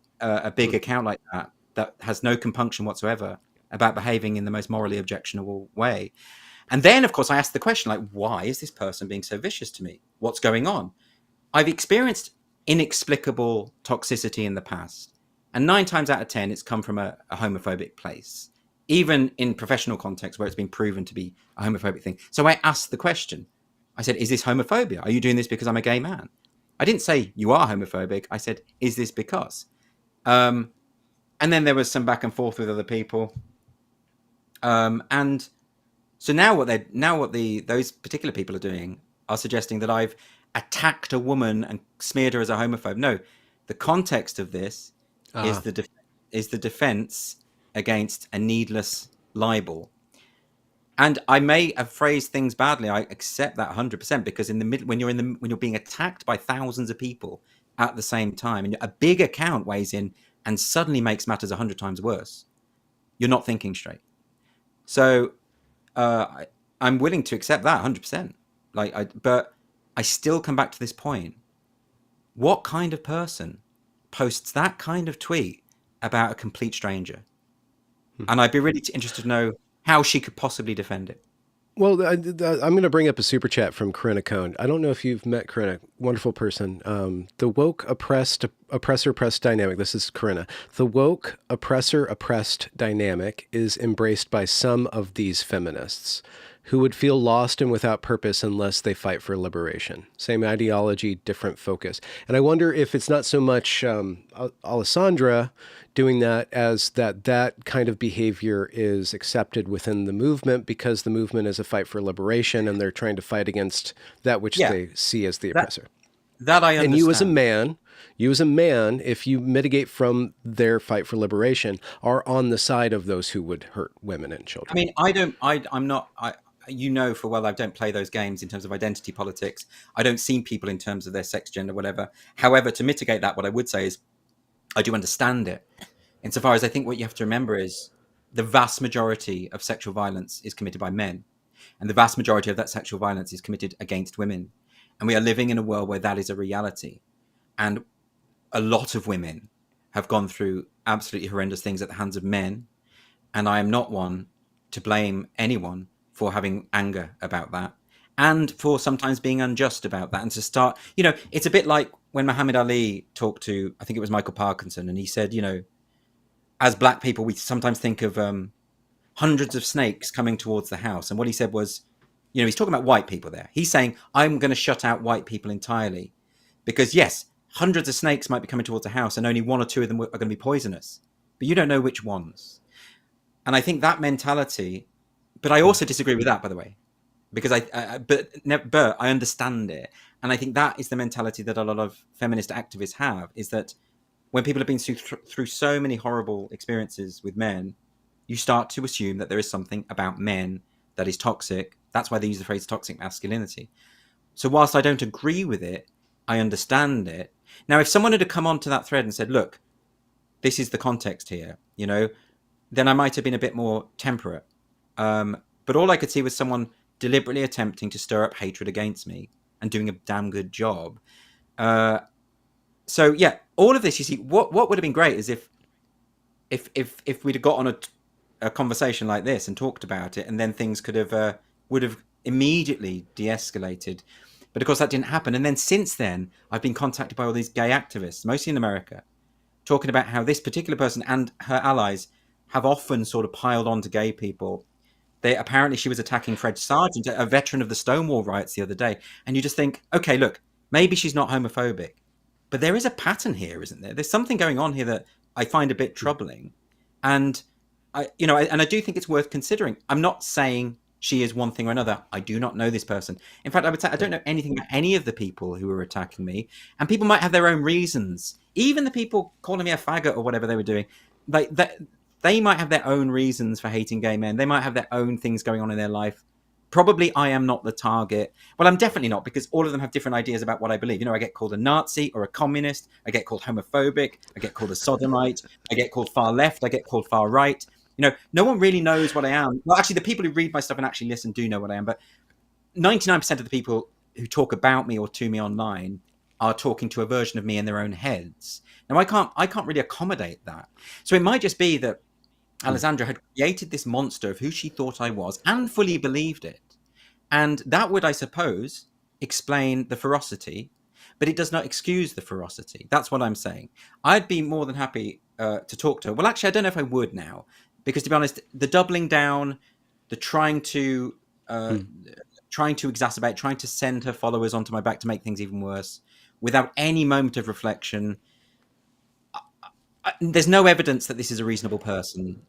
big account like that has no compunction whatsoever about behaving in the most morally objectionable way. And then, of course, I asked the question, like, why is this person being so vicious to me? What's going on? I've experienced inexplicable toxicity in the past. And 9 times out of 10, it's come from a homophobic place, even in professional context where it's been proven to be a homophobic thing. So I asked the question. I said, is this homophobia? Are you doing this because I'm a gay man? I didn't say you are homophobic. I said, is this because? And then there was some back and forth with other people. And So now what those particular people are doing are suggesting that I've attacked a woman and smeared her as a homophobe. No, the context of this is Ah, the defense against a needless libel. And I may have phrased things badly. I accept that 100% because in the middle, when you're being attacked by thousands of people at the same time, and a big account weighs in and suddenly makes matters 100 times worse, you're not thinking straight. So I'm willing to accept that 100%. But I still come back to this point. What kind of person posts that kind of tweet about a complete stranger? And I'd be really interested to know how she could possibly defend it. well, I'm going to bring up a super chat from Corinna Cohn. I don't know if you've met Corinna, wonderful person. The woke oppressor oppressed dynamic. This is Corinna. The woke oppressor oppressed dynamic is embraced by some of these feminists who would feel lost and without purpose unless they fight for liberation. Same ideology, different focus. And I wonder if it's not so much Alessandra doing that as that kind of behavior is accepted within the movement because the movement is a fight for liberation and they're trying to fight against that which Yeah, they see as the that oppressor. that I And understand. you as a man, if you mitigate from their fight for liberation, are on the side of those who would hurt women and I children. mean, I don't. I'm not. You know, for well, I don't play those games in terms of identity politics. I don't see people in terms of their sex, gender, whatever. However, to mitigate that, what I would say is I do understand it. Insofar as I think what you have to remember is the vast majority of sexual violence is committed by men, and the vast majority of that sexual violence is committed against women. And we are living in a world where that is a reality. And a lot of women have gone through absolutely horrendous things at the hands of men. And I am not one to blame anyone for having anger about that and for sometimes being unjust about that. And to start, it's a bit like when Muhammad Ali talked to, I think it was Michael Parkinson, and he said, as black people, we sometimes think of hundreds of snakes coming towards the house. And what he said was, he's talking about white people there. He's saying, I'm going to shut out white people entirely because, yes, hundreds of snakes might be coming towards the house and only one or two of them are going to be poisonous, but you don't know which ones. And I think that mentality, but I also disagree with that, by the way, because but I understand it. And I think that is the mentality that a lot of feminist activists have, is that when people have been through so many horrible experiences with men, you start to assume that there is something about men that is toxic. That's why they use the phrase toxic masculinity. So whilst I don't agree with it, I understand it. Now, if someone had come onto that thread and said, look, this is the context here, then I might have been a bit more temperate. But all I could see was someone deliberately attempting to stir up hatred against me and doing a damn good job. So yeah, all of this, you see, what would have been great is if we'd have got on a conversation like this and talked about it, and then things would have immediately de-escalated. But of course that didn't happen. And then since then, I've been contacted by all these gay activists, mostly in America, talking about how this particular person and her allies have often sort of piled on to gay people. Apparently she was attacking Fred Sargent, a veteran of the Stonewall riots, the other day. And you just think, okay, look, maybe she's not homophobic, but there is a pattern here, isn't there? There's something going on here that I find a bit troubling. And I do think it's worth considering. I'm not saying she is one thing or another. I do not know this person. In fact, I would say I don't know anything about any of the people who were attacking me. And people might have their own reasons. Even the people calling me a faggot or whatever they were doing, they might have their own reasons for hating gay men. They might have their own things going on in their life. Probably I am not the target. Well, I'm definitely not, because all of them have different ideas about what I believe. I get called a Nazi or a communist. I get called homophobic. I get called a sodomite. I get called far left. I get called far right. No one really knows what I am. Well, actually, the people who read my stuff and actually listen do know what I am. But 99% of the people who talk about me or to me online are talking to a version of me in their own heads. Now, I can't really accommodate that. So it might just be that Alessandra had created this monster of who she thought I was and fully believed it. And that would, I suppose, explain the ferocity, but it does not excuse the ferocity. That's what I'm saying. I'd be more than happy to talk to her. Well, actually, I don't know if I would now, because to be honest, the doubling down, the trying to exacerbate, trying to send her followers onto my back to make things even worse, without any moment of reflection. There's no evidence that this is a reasonable person.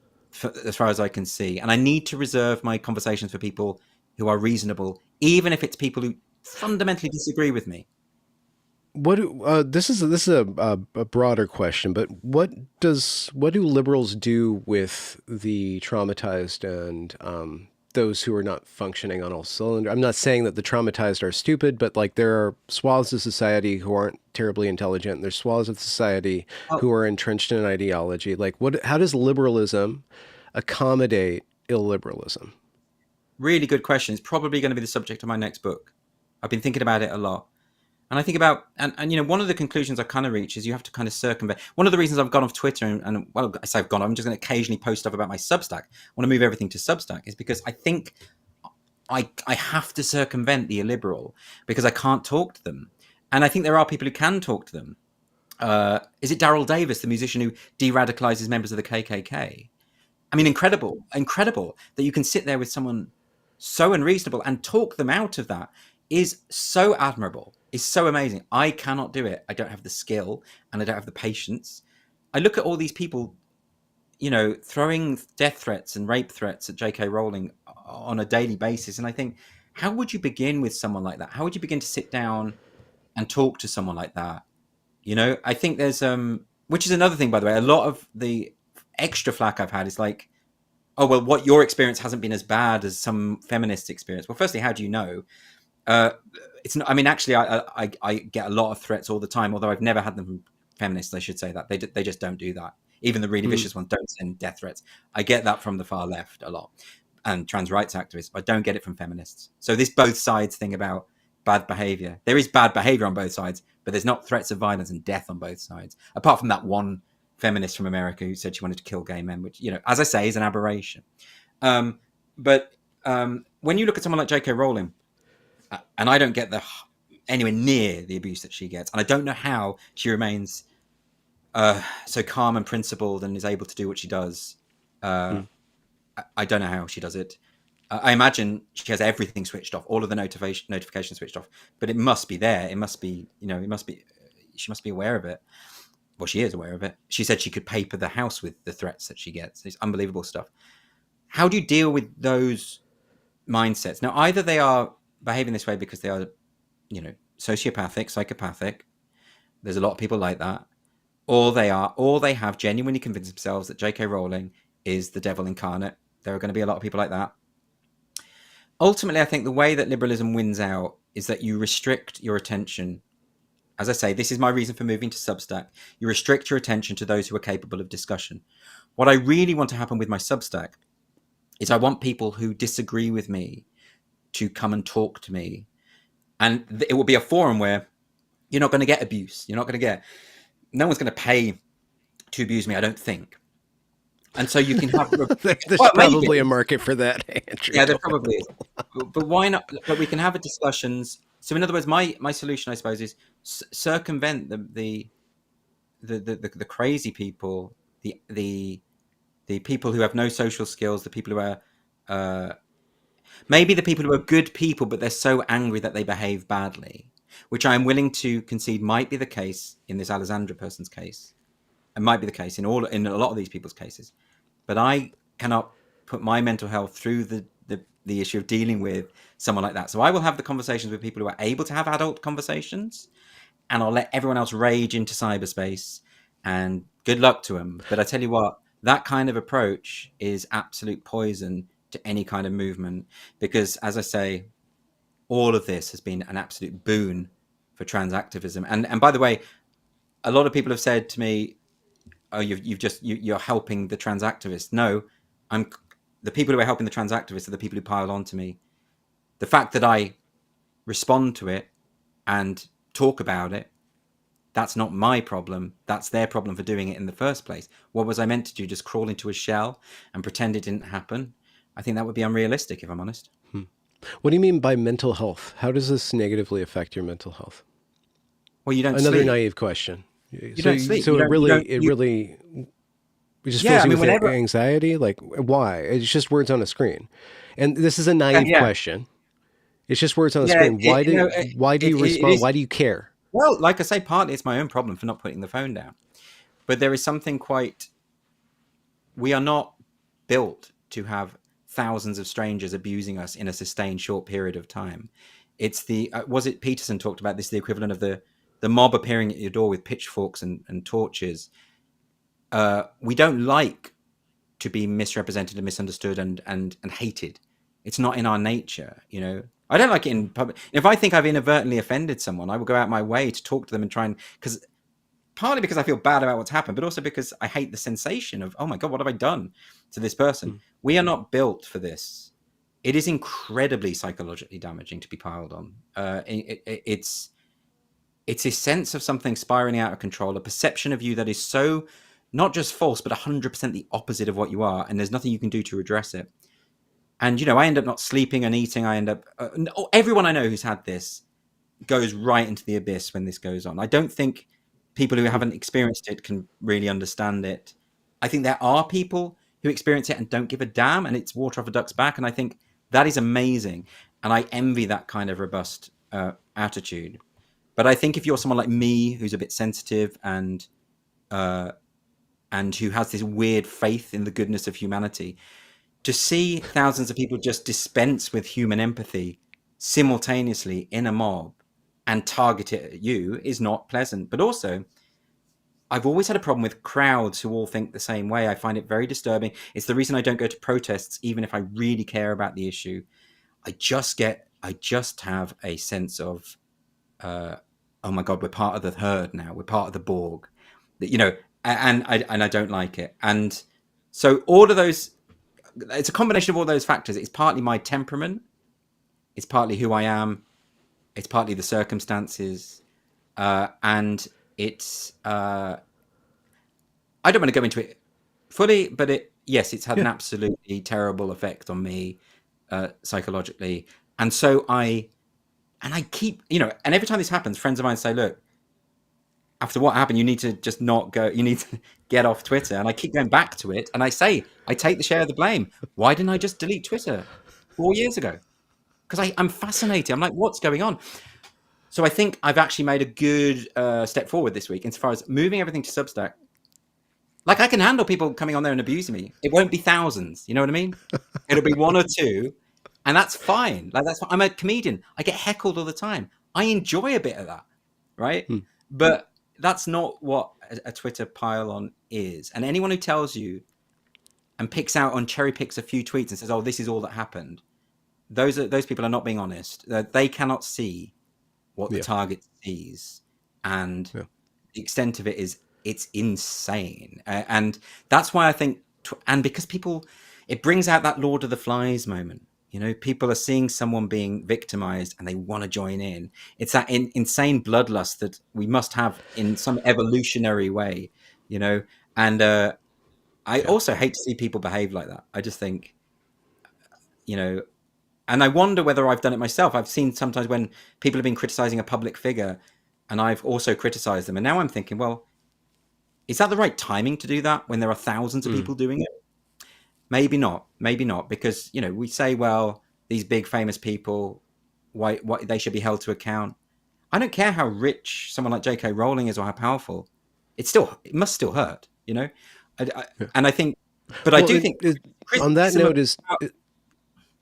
as far as I can see. And I need to reserve my conversations for people who are reasonable, even if it's people who fundamentally disagree with me. This is a broader question, but what do liberals do with the traumatized and those who are not functioning on all cylinders? I'm not saying that the traumatized are stupid, but like there are swaths of society who aren't terribly intelligent. There's swaths of society Oh, who are entrenched in an ideology. Like how does liberalism accommodate illiberalism? really good question. It's probably going to be the subject of my next book. I've been thinking about it a lot. And I think about, and one of the conclusions I kind of reach is you have to kind of circumvent. One of the reasons I've gone off Twitter and well, I say I've gone, I'm just going to occasionally post stuff about my Substack. I want to move everything to Substack is because I think I have to circumvent the illiberal because I can't talk to them. And I think there are people who can talk to them. Is it Daryl Davis, the musician who de-radicalizes members of the KKK? I mean, incredible that you can sit there with someone so unreasonable and talk them out of that is so admirable, is so amazing. I cannot do it. I don't have the skill and I don't have the patience. I look at all these people, throwing death threats and rape threats at J.K. Rowling on a daily basis. And I think, how would you begin with someone like that? How would you begin to sit down and talk to someone like that? I think there's, which is another thing, by the way, a lot of the extra flack I've had is like, oh, well, what your experience hasn't been as bad as some feminist experience. Well, firstly, how do you know? It's not. I mean, actually, I get a lot of threats all the time. Although I've never had them from feminists. I should say that they just don't do that. Even the really vicious ones don't send death threats. I get that from the far left a lot and trans rights activists. But I don't get it from feminists. So this both sides thing about bad behavior. There is bad behavior on both sides, but there's not threats of violence and death on both sides. Apart from that one feminist from America who said she wanted to kill gay men, which, as I say, is an aberration. But when you look at someone like J.K. Rowling, and I don't get anywhere near the abuse that she gets, and I don't know how she remains so calm and principled and is able to do what she does. I don't know how she does it. I imagine she has everything switched off, all of the notifications switched off, but it must be there. It must be, she must be aware of it. Well, she is aware of it. She said she could paper the house with the threats that she gets. It's unbelievable stuff. How do you deal with those mindsets? Now, either they are behaving this way because they are, sociopathic, psychopathic. There's a lot of people like that. Or they have genuinely convinced themselves that J.K. Rowling is the devil incarnate. There are going to be a lot of people like that. Ultimately, I think the way that liberalism wins out is that you restrict your attention. As I say, this is my reason for moving to Substack. You restrict your attention to those who are capable of discussion. What I really want to happen with my Substack is I want people who disagree with me to come and talk to me. And it will be a forum where you're not going to get abuse. No one's going to pay to abuse me, I don't think. And so you can have... There's probably a market for that, Andrew. Yeah, there probably is. But why not? But we can have discussions. So in other words, my solution, I suppose, is circumvent the crazy people, the people who have no social skills, the people who are maybe the people who are good people, but they're so angry that they behave badly, which I am willing to concede might be the case in this Alexandra person's case. It might be the case in a lot of these people's cases, but I cannot put my mental health through the issue of dealing with someone like that. So I will have the conversations with people who are able to have adult conversations, and I'll let everyone else rage into cyberspace, and good luck to them. But I tell you what, that kind of approach is absolute poison to any kind of movement, because, as I say, all of this has been an absolute boon for trans activism. And by the way, a lot of people have said to me, "Oh, you're helping the trans activists." No, the people who are helping the trans activists are the people who pile on to me. The fact that I respond to it and talk about it, that's not my problem. That's their problem for doing it in the first place. What was I meant to do? Just crawl into a shell and pretend it didn't happen? I think that would be unrealistic, if I'm honest. What do you mean by mental health? How does this negatively affect your mental health? Well, you don't Another sleep. naive question. You don't sleep. So you it really just fills you with anxiety? Like, why? It's just words on a screen. And this is a naive question. It's just words on the screen. Why do you respond? Why do you care? Well, like I say, partly it's my own problem for not putting the phone down. But there is something we are not built to have thousands of strangers abusing us in a sustained short period of time. It's the was it Peterson talked about this, the equivalent of the mob appearing at your door with pitchforks and torches. We don't like to be misrepresented and misunderstood and hated. It's not in our nature, you know. I don't like it in public. If I think I've inadvertently offended someone, I will go out my way to talk to them and try and, because partly because I feel bad about what's happened, but also because I hate the sensation of, oh my God, what have I done to this person? We are not built for this. It is incredibly psychologically damaging to be piled on. It's a sense of something spiraling out of control, a perception of you that is so not just false, but 100% the opposite of what you are. And there's nothing you can do to redress it. And, you know, I end up not sleeping and eating. I end up, everyone I know who's had this goes right into the abyss when this goes on. I don't think people who haven't experienced it can really understand it. I think there are people who experience it and don't give a damn, and it's water off a duck's back. And I think that is amazing. And I envy that kind of robust attitude. But I think if you're someone like me, who's a bit sensitive and who has this weird faith in the goodness of humanity, to see thousands of people just dispense with human empathy simultaneously in a mob and target it at you is not pleasant. But also, I've always had a problem with crowds who all think the same way. I find it very disturbing. It's the reason I don't go to protests, even if I really care about the issue. I just have a sense of, oh my God, we're part of the herd now. We're part of the Borg, you know, and I don't like it. And so all of those, it's a combination of all those factors. It's partly my temperament. It's partly who I am. It's partly the circumstances. And it's, I don't want to go into it fully, but it's had an absolutely terrible effect on me psychologically. And so I keep, you know, and every time this happens, friends of mine say, look, after what happened, you need to just not go, you need to get off Twitter. And I keep going back to it. And I say, I take the share of the blame. Why didn't I just delete Twitter 4 years ago? Because I'm fascinated. I'm like, what's going on? So I think I've actually made a good step forward this week insofar as moving everything to Substack. Like, I can handle people coming on there and abusing me. It won't be thousands. You know what I mean? It'll be one or two. And that's fine. Like, that's fine. I'm a comedian. I get heckled all the time. I enjoy a bit of that. Right. But that's not what a Twitter pile-on is. And anyone who tells you and cherry picks a few tweets and says, oh, this is all that happened, those people are not being honest. They cannot see what the target sees. And the extent of it is, it's insane. And that's why I think, and because it brings out that Lord of the Flies moment. You know, people are seeing someone being victimized and they want to join in. It's that insane bloodlust that we must have in some evolutionary way, you know. And I also hate to see people behave like that. I just think, you know, and I wonder whether I've done it myself. I've seen sometimes when people have been criticizing a public figure and I've also criticized them. And now I'm thinking, well, is that the right timing to do that when there are thousands of people doing it? Maybe not, because, you know, we say, well, these big famous people, why they should be held to account. I don't care how rich someone like J.K. Rowling is or how powerful. It must still hurt, you know. And I think, but I do think on that note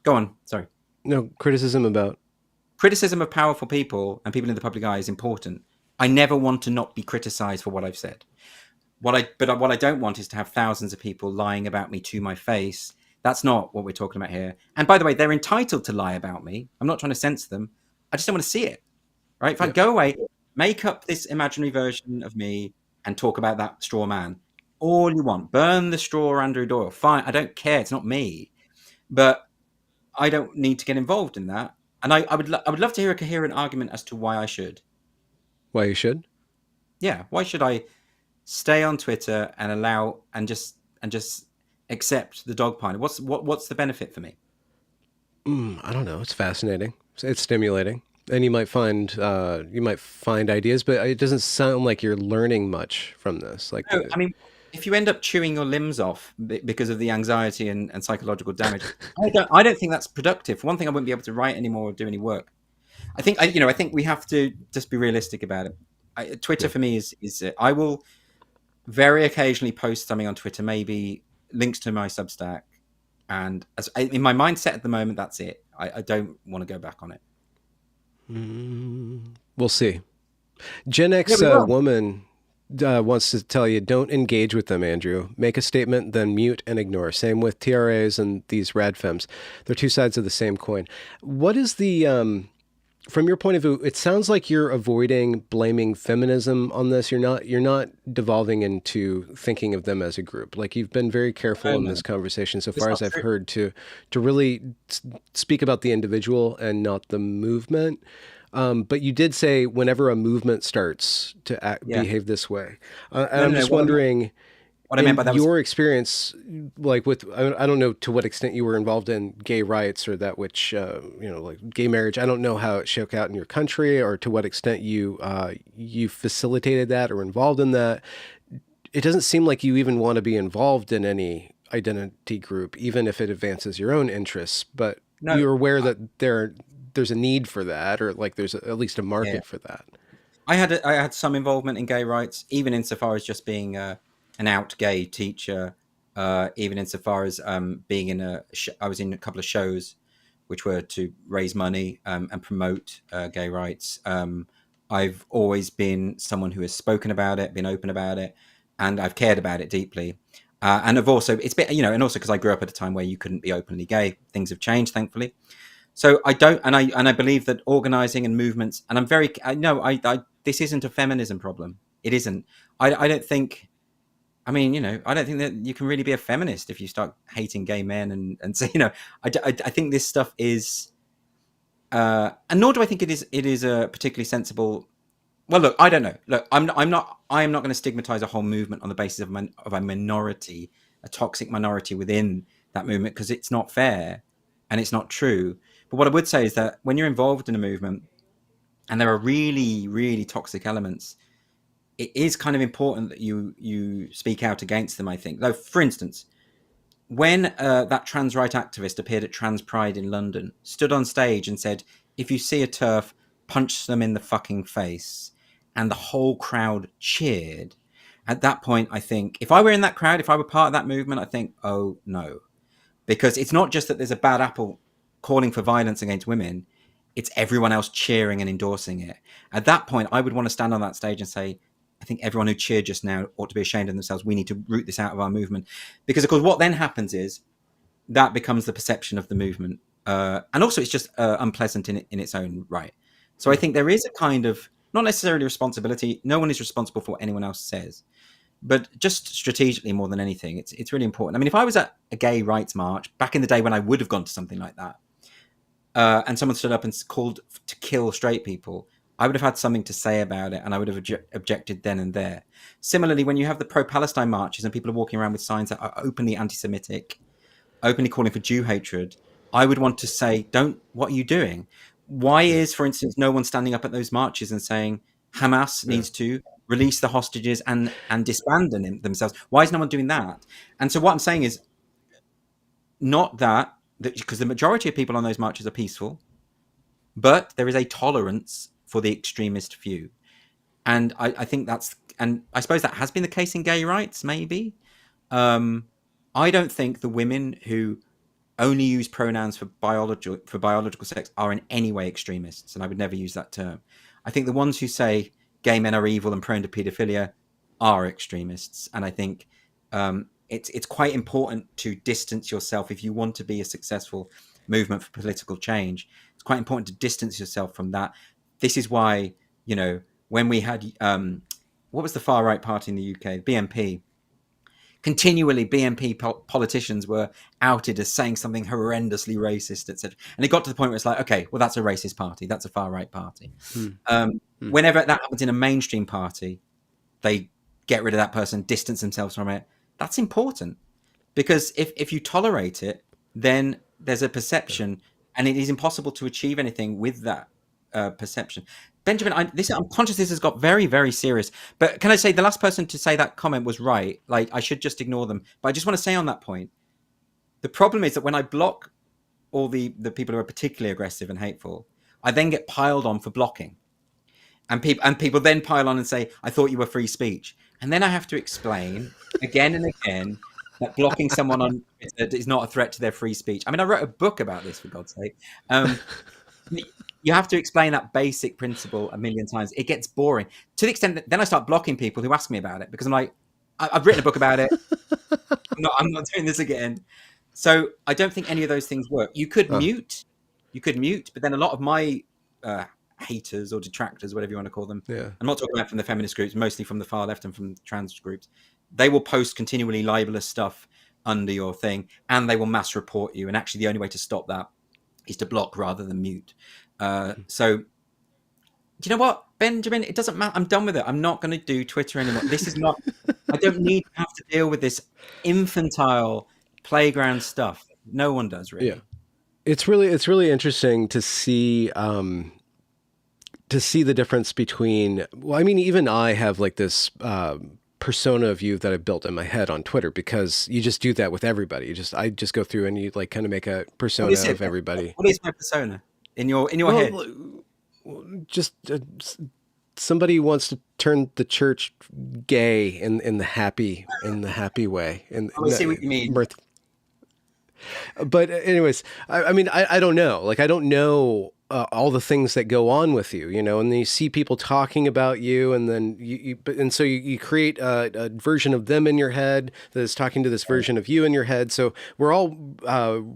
go on. Sorry. No, criticism of powerful people and people in the public eye is important. I never want to not be criticized for what I've said. What I don't want is to have thousands of people lying about me to my face. That's not what we're talking about here. And by the way, they're entitled to lie about me. I'm not trying to censor them. I just don't want to see it. Right? If I go away, make up this imaginary version of me and talk about that straw man all you want. Burn the straw, Andrew Doyle. Fine. I don't care. It's not me. But I don't need to get involved in that. And I would love to hear a coherent argument as to why I should. Why you should? Yeah. Why should I stay on Twitter and allow and just accept the dog piling? What's the benefit for me? I don't know. It's fascinating. It's stimulating, and you might find ideas, but it doesn't sound like you're learning much from this. Like, no, I mean, if you end up chewing your limbs off because of the anxiety and psychological damage, I don't think that's productive. For one thing, I wouldn't be able to write anymore or do any work. I think we have to just be realistic about it. Twitter for me is I will very occasionally post something on Twitter, maybe links to my Substack, And as in my mindset at the moment, that's it. I don't want to go back on it. We'll see. Gen Yeah, X we will. woman wants to tell you, don't engage with them, Andrew. Make a statement, then mute and ignore. Same with TRAs and these radfems. They're two sides of the same coin. What is the, from your point of view, it sounds like you're avoiding blaming feminism on this. You're not devolving into thinking of them as a group. Like, you've been very careful No, in no, this conversation so it's far not as I've true. heard to really speak about the individual and not the movement. But you did say whenever a movement starts to Yeah. behave this way, and No, I'm no, no. just wondering, What I meant in by that was, your experience, like with, I don't know to what extent you were involved in gay rights or that which, like gay marriage. I don't know how it shook out in your country or to what extent you facilitated that or involved in that. It doesn't seem like you even want to be involved in any identity group, even if it advances your own interests. But no. you're aware that there's a need for that, or like there's at least a Yeah. market for that. I had some involvement in gay rights, even insofar as just being an out gay teacher, even insofar as being in I was in a couple of shows which were to raise money and promote gay rights. I've always been someone who has spoken about it, been open about it, and I've cared about it deeply. And I've also, it's been, and also because I grew up at a time where you couldn't be openly gay. Things have changed, thankfully. So I don't, and I believe that organizing and movements, and I'm very, I know, I this isn't a feminism problem. It isn't. I don't think. I mean, I don't think that you can really be a feminist if you start hating gay men and say, I think this stuff is, and nor do I think it is a particularly sensible. Well, look, I don't know. Look, I am not going to stigmatize a whole movement on the basis of a minority, a toxic minority within that movement, because it's not fair and it's not true. But what I would say is that when you're involved in a movement and there are really, really toxic elements, it is kind of important that you speak out against them, I think. Though, for instance, when that trans right activist appeared at Trans Pride in London, stood on stage and said, if you see a TERF, punch them in the fucking face, and the whole crowd cheered. At that point, I think, if I were in that crowd, if I were part of that movement, I think, oh no. Because it's not just that there's a bad apple calling for violence against women, it's everyone else cheering and endorsing it. At that point, I would want to stand on that stage and say, I think everyone who cheered just now ought to be ashamed of themselves. We need to root this out of our movement. Because, of course, what then happens is that becomes the perception of the movement. And also, it's just unpleasant in its own right. So I think there is a kind of, not necessarily responsibility. No one is responsible for what anyone else says. But just strategically, more than anything, it's really important. I mean, if I was at a gay rights march back in the day when I would have gone to something like that, and someone stood up and called to kill straight people, I would have had something to say about it, and I would have objected then and there. Similarly, when you have the pro-Palestine marches and people are walking around with signs that are openly anti-Semitic, openly calling for Jew hatred, I would want to say, what are you doing? Why is, for instance, no one standing up at those marches and saying Hamas needs to release the hostages and disband themselves? Why is no one doing that? And so what I'm saying is not that because the majority of people on those marches are peaceful, but there is a tolerance for the extremist view. And I think and I suppose that has been the case in gay rights, maybe. I don't think the women who only use pronouns for biological sex are in any way extremists, and I would never use that term. I think the ones who say gay men are evil and prone to paedophilia are extremists, and I think it's quite important to distance yourself if you want to be a successful movement for political change. It's quite important to distance yourself from that. This is why, when we had what was the far right party in the UK, BNP. Continually, BNP politicians were outed as saying something horrendously racist, etc. And it got to the point where it's like, okay, well, that's a racist party. That's a far right party. Whenever that happens in a mainstream party, they get rid of that person, distance themselves from it. That's important because if you tolerate it, then there's a perception, and it is impossible to achieve anything with that perception. Benjamin, I'm conscious this has got very, very serious. But can I say the last person to say that comment was right? Like, I should just ignore them. But I just want to say on that point, the problem is that when I block all the people who are particularly aggressive and hateful, I then get piled on for blocking. And people then pile on and say, I thought you were free speech. And then I have to explain again and again that blocking someone on Twitter is not a threat to their free speech. I mean, I wrote a book about this, for God's sake. You have to explain that basic principle a million times. It gets boring to the extent that then I start blocking people who ask me about it, because I'm like, I've written a book about it. I'm not doing this again. So I don't think any of those things work. You could mute, but then a lot of my haters or detractors, whatever you want to call them, Yeah. I'm not talking about from the feminist groups, mostly from the far left and from trans groups. They will post continually libelous stuff under your thing, and they will mass report you. And actually, the only way to stop that is to block rather than mute. So, do you know what, Benjamin? It doesn't matter. I'm done with it. I'm not going to do Twitter anymore. This is not. I don't need to have to deal with this infantile playground stuff. No one does, really. Yeah, it's really interesting to see the difference between. Well, I mean, even I have like this persona of you that I've built in my head on Twitter, because you just do that with everybody. I just go through and you like kind of make a persona of everybody. What is my persona in your head? Just somebody who wants to turn the church gay in the happy way. I see what you mean. But anyways, I mean, I don't know. Like, I don't know all the things that go on with you, and then you see people talking about you, and then so you create a version of them in your head that is talking to this version of you in your head. So we're all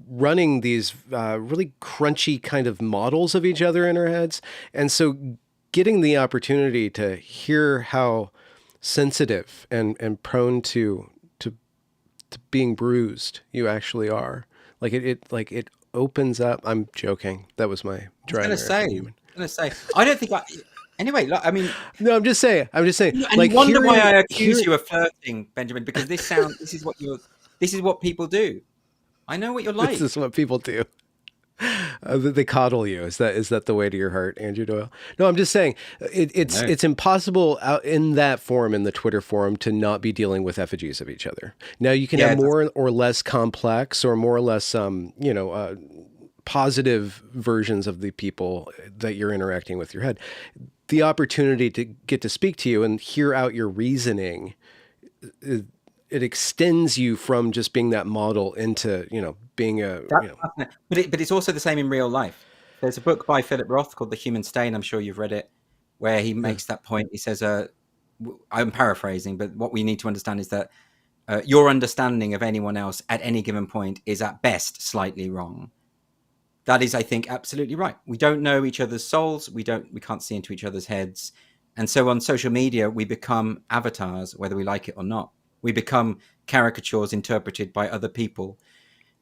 running these really crunchy kind of models of each other in our heads. And so getting the opportunity to hear how sensitive and prone to being bruised you actually are, like it opens up. I'm joking. That was my dry. I was going to say. I don't think. Anyway, look, I mean. No, I'm just saying. And like, you wonder why I accuse you of flirting, Benjamin, because this is what people do. I know what you're like. This is what people do. They coddle you. Is that the way to your heart, Andrew Doyle? No, I'm just saying it's impossible out in that forum, in the Twitter forum, to not be dealing with effigies of each other. Now you can have more or less complex or more or less positive versions of the people that you're interacting with your head. The opportunity to get to speak to you and hear out your reasoning, it extends you from just being that model into, being a. But it's also the same in real life. There's a book by Philip Roth called The Human Stain. I'm sure you've read it, where he makes that point. He says, I'm paraphrasing, but what we need to understand is that your understanding of anyone else at any given point is at best slightly wrong. That is, I think, absolutely right. We don't know each other's souls. We can't see into each other's heads. And so on social media, we become avatars, whether we like it or not. We become caricatures interpreted by other people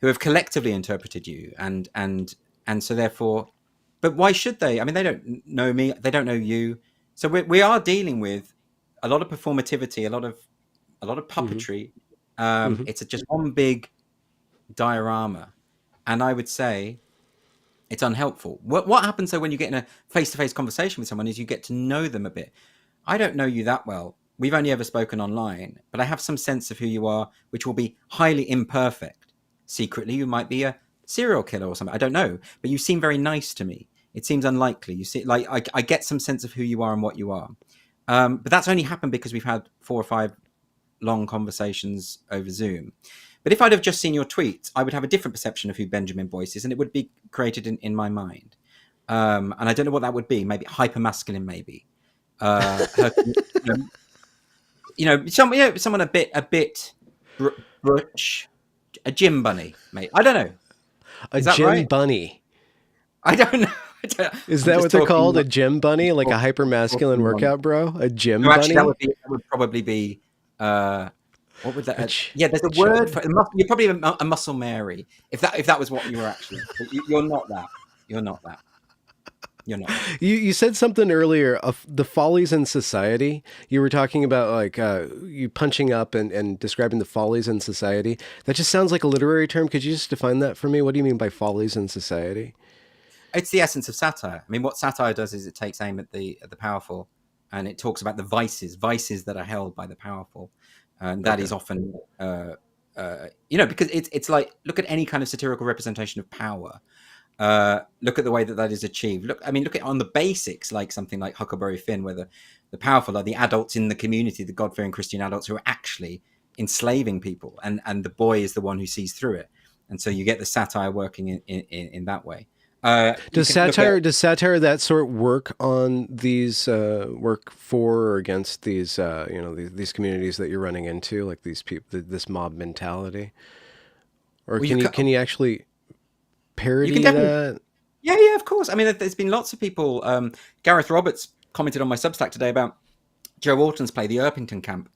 who have collectively interpreted you. And so therefore, but why should they? I mean, they don't know me. They don't know you. So we are dealing with a lot of performativity, a lot of puppetry. It's just one big diorama. And I would say it's unhelpful. What happens though when you get in a face-to-face conversation with someone is you get to know them a bit. I don't know you that well. We've only ever spoken online, but I have some sense of who you are, which will be highly imperfect. Secretly, you might be a serial killer or something. I don't know, but you seem very nice to me. It seems unlikely. You see, like I get some sense of who you are and what you are. But that's only happened because we've had 4 or 5 long conversations over Zoom. But if I'd have just seen your tweets, I would have a different perception of who Benjamin Boyce is, and it would be created in my mind. And I don't know what that would be. Maybe hyper-masculine, maybe. Someone a bit butch, a gym bunny, mate. I don't know. Is that gym right? Bunny. I don't know. Is that what they're called? A gym bunny, like a hyper masculine workout bro? A gym bunny. Actually, that would probably be. What would that? There's a word for. You're probably a muscle Mary. If that was what you were actually. You're not that. You're not that. You're not. You said something earlier of the follies in society. You were talking about like you punching up and describing the follies in society. That just sounds like a literary term. Could you just define that for me? What do you mean by follies in society? It's the essence of satire. I mean, what satire does is it takes aim at the powerful, and it talks about the vices that are held by the powerful, and that is often, because it's like, look at any kind of satirical representation of power. Look at the way that is achieved. Look at on the basics, like something like Huckleberry Finn, where the powerful are the adults in the community, the God-fearing Christian adults who are actually enslaving people, and the boy is the one who sees through it, and so you get the satire working in that way. You Does can look at, satire of that sort work on these work for or against these these communities that you're running into, like these people, this mob mentality, or well, can you actually you parody can definitely, that? yeah, of course. I mean, there's been lots of people. Gareth Roberts commented on my Substack today about Joe Alton's play, The Erpington Camp,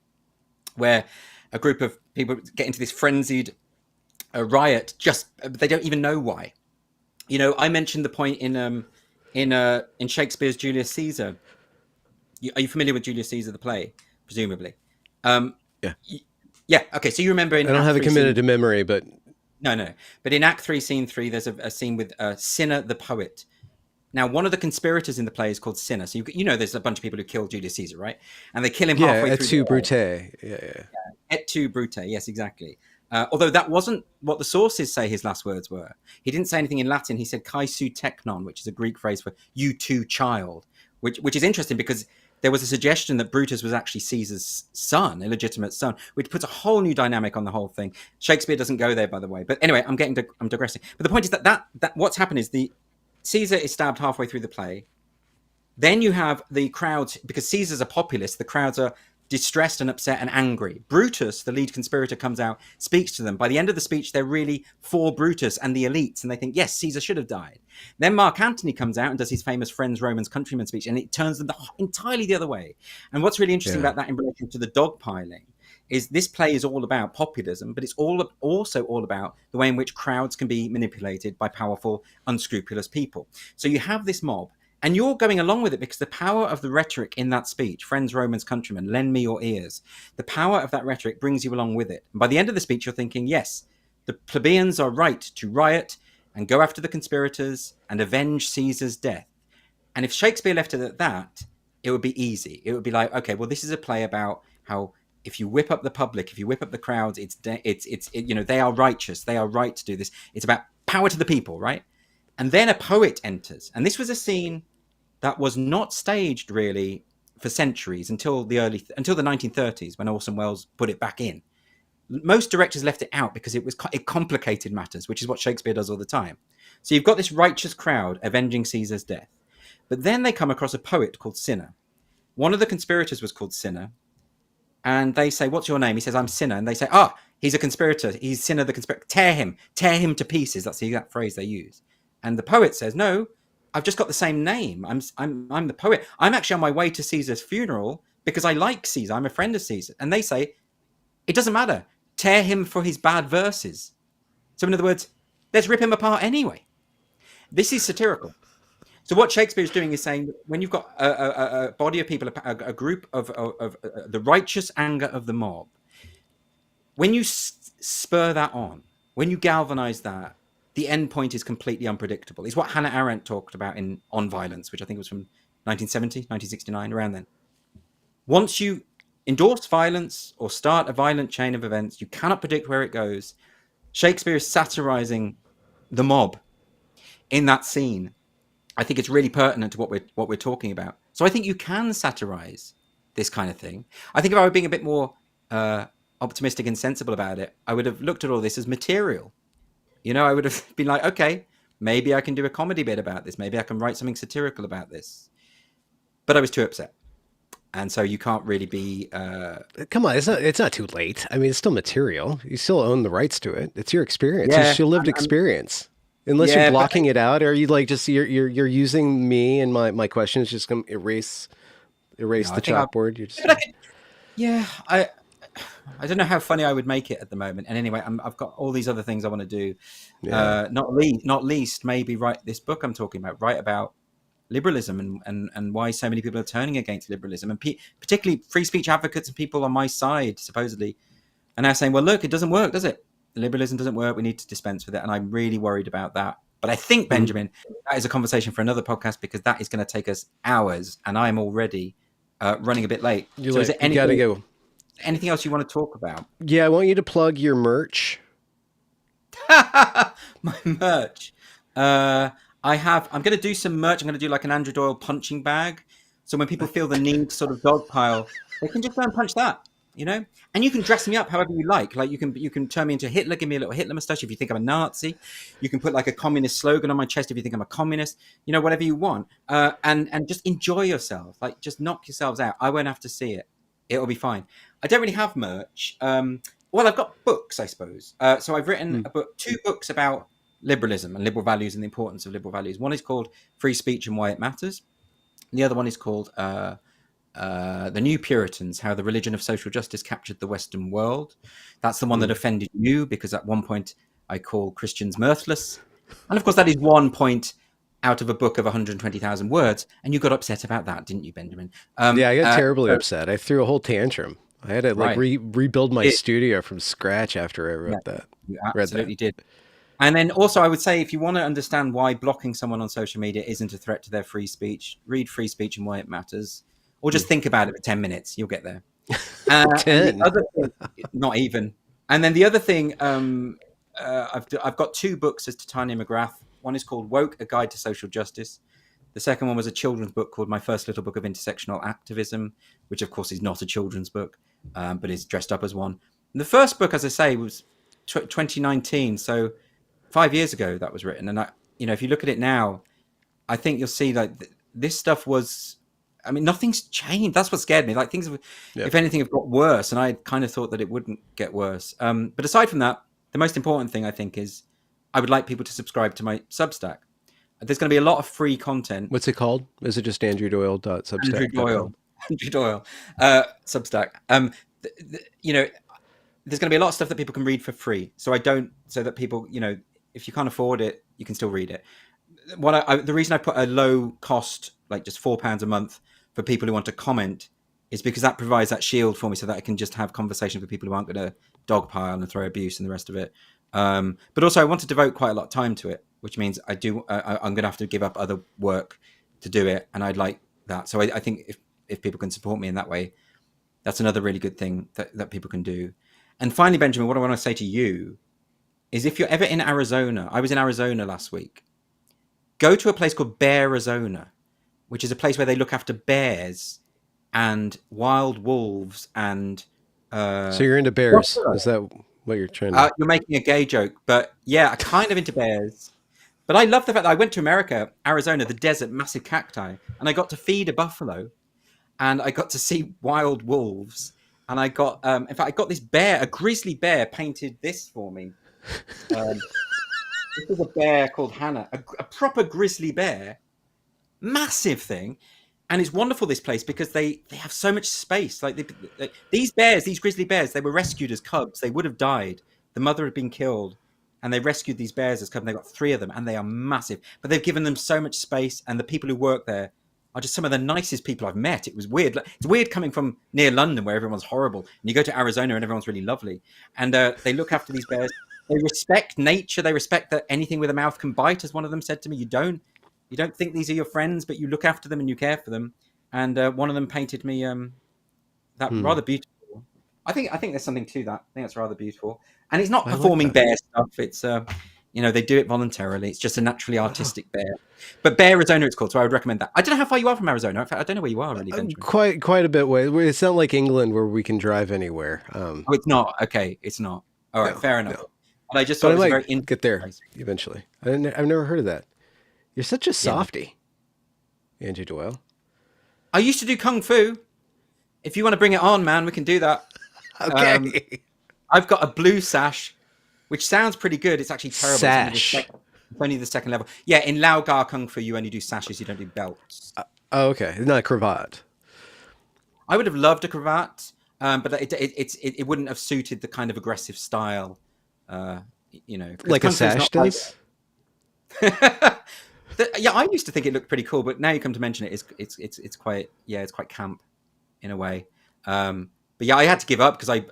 where a group of people get into this frenzied riot. Just they don't even know why. You know, I mentioned the point in Shakespeare's Julius Caesar. Are you familiar with Julius Caesar, the play? Presumably. Um, Yeah, yeah. Okay. So you remember in I don't Act have it Three, committed Scene... to memory, but No. But in Act 3, Scene 3, there's a scene with Cinna the poet. Now, one of the conspirators in the play is called Cinna. So you know, there's a bunch of people who kill Julius Caesar, right? And they kill him yeah, halfway et through the tu play. brute. Yeah. Et tu brute. Yes, exactly. Although that wasn't what the sources say his last words were. He didn't say anything in Latin. He said "kai su teknon," which is a Greek phrase for "you too, child," which is interesting because there was a suggestion that Brutus was actually Caesar's son, illegitimate son, which puts a whole new dynamic on the whole thing. Shakespeare doesn't go there, by the way. But anyway, I'm digressing. But the point is that what's happened is the Caesar is stabbed halfway through the play. Then you have the crowds, because Caesar's a populist, the crowds are distressed and upset and angry. Brutus, the lead conspirator, comes out, speaks to them. By the end of the speech, they're really for Brutus and the elites, and they think, yes, Caesar should have died. Then Mark Antony comes out and does his famous Friends, Romans, Countrymen speech, and it turns them entirely the other way. And what's really interesting about that in relation to the dogpiling is this play is all about populism, but it's also all about the way in which crowds can be manipulated by powerful, unscrupulous people. So you have this mob, and you're going along with it because the power of the rhetoric in that speech, friends, Romans, countrymen, lend me your ears. The power of that rhetoric brings you along with it. And by the end of the speech, you're thinking, yes, the plebeians are right to riot and go after the conspirators and avenge Caesar's death. And if Shakespeare left it at that, it would be easy. It would be like, okay, well, this is a play about how if you whip up the public, if you whip up the crowds, they are righteous. They are right to do this. It's about power to the people, right? And then a poet enters. And this was a scene that was not staged really for centuries until the 1930s when Orson Welles put it back in. Most directors left it out because it complicated matters, which is what Shakespeare does all the time. So you've got this righteous crowd avenging Caesar's death. But then they come across a poet called Cinna. One of the conspirators was called Cinna. And they say, what's your name? He says, I'm Cinna. And they say, he's a conspirator. He's Cinna the conspirator. Tear him to pieces. That's the exact phrase they use. And the poet says, no, I've just got the same name. I'm the poet. I'm actually on my way to Caesar's funeral because I like Caesar. I'm a friend of Caesar. And they say, it doesn't matter. Tear him for his bad verses. So in other words, let's rip him apart anyway. This is satirical. So what Shakespeare is doing is saying, when you've got a body of people, a group of the righteous anger of the mob, when you spur that on, when you galvanize that, the end point is completely unpredictable. It's what Hannah Arendt talked about in On Violence, which I think was from 1970, 1969, around then. Once you endorse violence or start a violent chain of events, you cannot predict where it goes. Shakespeare is satirizing the mob in that scene. I think it's really pertinent to what we're talking about. So I think you can satirize this kind of thing. I think if I were being a bit more optimistic and sensible about it, I would have looked at all this as material. You know, I would have been like, okay, maybe I can do a comedy bit about this. Maybe I can write something satirical about this. But I was too upset. And so you can't really be... Come on, it's not too late. I mean, it's still material. You still own the rights to it. It's your experience. Yeah, It's your lived experience. Unless you're blocking it out, or you like just you're using me and my questions just going to erase the chalkboard. You're just... I don't know how funny I would make it at the moment. And anyway, I've got all these other things I want to do. Yeah. Not least, maybe write this book I'm talking about, write about liberalism and why so many people are turning against liberalism, and particularly free speech advocates and people on my side, supposedly, are now saying, well, look, it doesn't work, does it? Liberalism doesn't work. We need to dispense with it. And I'm really worried about that. But I think, Benjamin, that is a conversation for another podcast because that is going to take us hours. And I'm already running a bit late. You got to go. Anything else you want to talk about? Yeah, I want you to plug your merch. My merch. I'm going to do some merch. I'm going to do like an Doyle punching bag. So when people feel the need to sort of dogpile, they can just go and punch that. you know. And you can dress me up however you like. Like you can turn me into Hitler, give me a little Hitler mustache if you think I'm a Nazi. You can put like a communist slogan on my chest if you think I'm a communist. You know, whatever you want. And just enjoy yourself. Like just knock yourselves out. I won't have to see it. It'll be fine. I don't really have merch. Well, I've got books, I suppose. So I've written Hmm. a book, 2 books about liberalism and liberal values and the importance of liberal values. One is called Free Speech and Why It Matters. And the other one is called The New Puritans, How the Religion of Social Justice Captured the Western World. That's the one that Hmm. offended you because at one point I call Christians mirthless. And of course, that is one point out of a book of 120,000 words. And you got upset about that, didn't you, Benjamin? Yeah, I got terribly So, upset. I threw a whole tantrum. I had to like right. rebuild my It, studio from scratch after I yeah, wrote that. you Read that. absolutely did. And then also, I would say if you want to understand why blocking someone on social media isn't a threat to their free speech, read Free Speech and Why It Matters, or Hmm. just think about it for 10 minutes. You'll get there. And the 10. other thing, not even. And then the other thing, I've got 2 books as Titania McGrath. One is called Woke: A Guide to Social Justice. The second one was a children's book called My First Little Book of Intersectional Activism, which of course is not a children's book, but is dressed up as one. And the first book, as I say, was 2019. So 5 years ago that was written. And if you look at it now, I think you'll see like this stuff was. I mean, nothing's changed. That's what scared me. Like things, Yep. if anything, have got worse, and I kind of thought that it wouldn't get worse. But aside from that, the most important thing I think is I would like people to subscribe to my Substack. There's going to be a lot of free content. What's it called? Is it just Andrew andrewdoyle.substack.com? Doyle, Andrew Doyle, Substack. You know, there's going to be a lot of stuff that people can read for free. So that people, if you can't afford it, you can still read it. The reason I put a low cost, like just £4 a month for people who want to comment, is because that provides that shield for me, so that I can just have conversations with people who aren't going to dogpile and throw abuse and the rest of it. But also, I want to devote quite a lot of time to it, which means I'm going to have to give up other work to do it, and I'd like that. So I think if people can support me in that way, that's another really good thing that people can do. And finally, Benjamin, what I want to say to you is if you're ever in Arizona, I was in Arizona last week, go to a place called Bearizona, which is a place where they look after bears and wild wolves and So you're into bears. Is that what you're trying to? you're making a gay joke, but yeah, I'm kind of into bears. But I love the fact that I went to America, Arizona, the desert, massive cacti, and I got to feed a buffalo, and I got to see wild wolves, and I got, in fact, I got this bear, a grizzly bear, painted this for me. Um, this is a bear called Hannah, a proper grizzly bear, massive thing. And it's wonderful, this place, because they have so much space. Like these bears, these grizzly bears, they were rescued as cubs. They would have died. The mother had been killed, and they rescued these bears as cubs. And they got 3 of them, and they are massive. But they've given them so much space, and the people who work there are just some of the nicest people I've met. It was weird. It's weird coming from near London, where everyone's horrible, and you go to Arizona, and everyone's really lovely. And they look after these bears. They respect nature. They respect that anything with a mouth can bite, as one of them said to me. You don't think these are your friends, but you look after them and you care for them. And one of them painted me that Hmm. rather beautiful. I think there's something to that. I think that's rather beautiful. And it's not I like performing that. bear stuff. It's they do it voluntarily. It's just a naturally artistic bear. But Bear Arizona, it's called. So I would recommend that. I don't know how far you are from Arizona. In fact, I don't know where you are really, Benjamin. Quite a bit way. It's not like England where we can drive anywhere. Oh, it's not. Okay, it's not. All right, No, fair enough. no. But I just thought But it I was a very might interesting get there place. eventually. I've never heard of that. You're such a Yeah. softie, Angie Doyle. I used to do kung fu. If you want to bring it on, man, we can do that. Um, Okay. I've got a blue sash, which sounds pretty good. It's actually terrible. Sash. It's only the second level. Yeah, in Lao Ga Kung Fu, you only do sashes. You don't do belts. Oh, okay. Not a cravat. I would have loved a cravat, but it wouldn't have suited the kind of aggressive style. Uh, 'cause Like a Kung Fu is sash not like does? yeah, I used to think it looked pretty cool, but now you come to mention it, it's quite it's quite camp in a way. But yeah, I had to give up because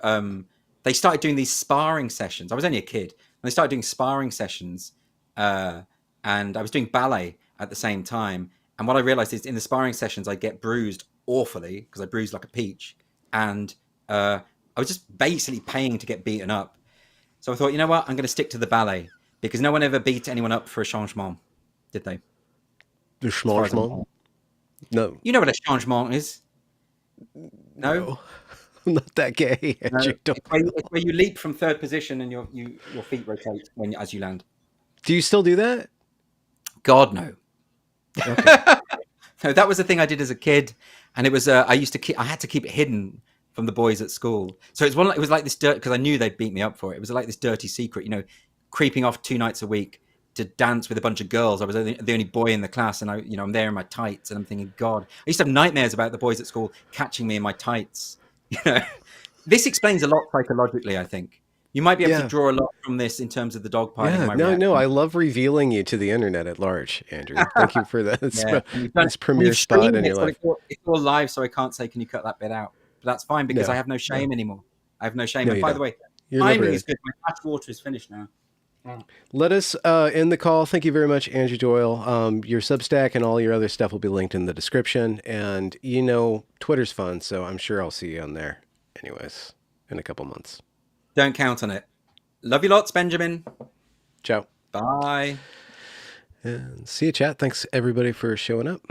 they started doing these sparring sessions. I was only a kid, and they started doing sparring sessions, uh, and I was doing ballet at the same time. And what I realized is in the sparring sessions, I get bruised awfully because I bruised like a peach, and I was just basically paying to get beaten up. So I thought, you know what, I'm going to stick to the ballet because no one ever beat anyone up for a changement, did they? The As far as I'm schmalzmal? aware. No. You know what a changement is? No? No. I'm not that gay. No, Andrew Doyle. it's where you leap from third position and your feet rotate as you land. Do you still do that? God, no. Okay. No, that was the thing I did as a kid, and it was I had to keep it hidden from the boys at school. So it was like this dirt, because I knew they'd beat me up for it. It was like this dirty secret, creeping off 2 nights a week to dance with a bunch of girls. I was the only boy in the class, and I'm there in my tights, and I'm thinking, God, I used to have nightmares about the boys at school catching me in my tights. This explains a lot psychologically, I think. You might be able to draw a lot from this in terms of the dogpiling. Yeah, no, I love revealing you to the internet at large, Andrew. Thank you for that. This premiere spot in your life. It's all live, so I can't say, can you cut that bit out? But that's fine, because I have no shame anymore. I have no shame. No, and by the way, you're timing liberated. is good. My patch water is finished now. Let us end the call. Thank you very much, Andrew Doyle. Your Substack and all your other stuff will be linked in the description. And, Twitter's fun, so I'm sure I'll see you on there anyways in a couple months. Don't count on it. Love you lots, Benjamin. Ciao. Bye. And see you, chat. Thanks, everybody, for showing up.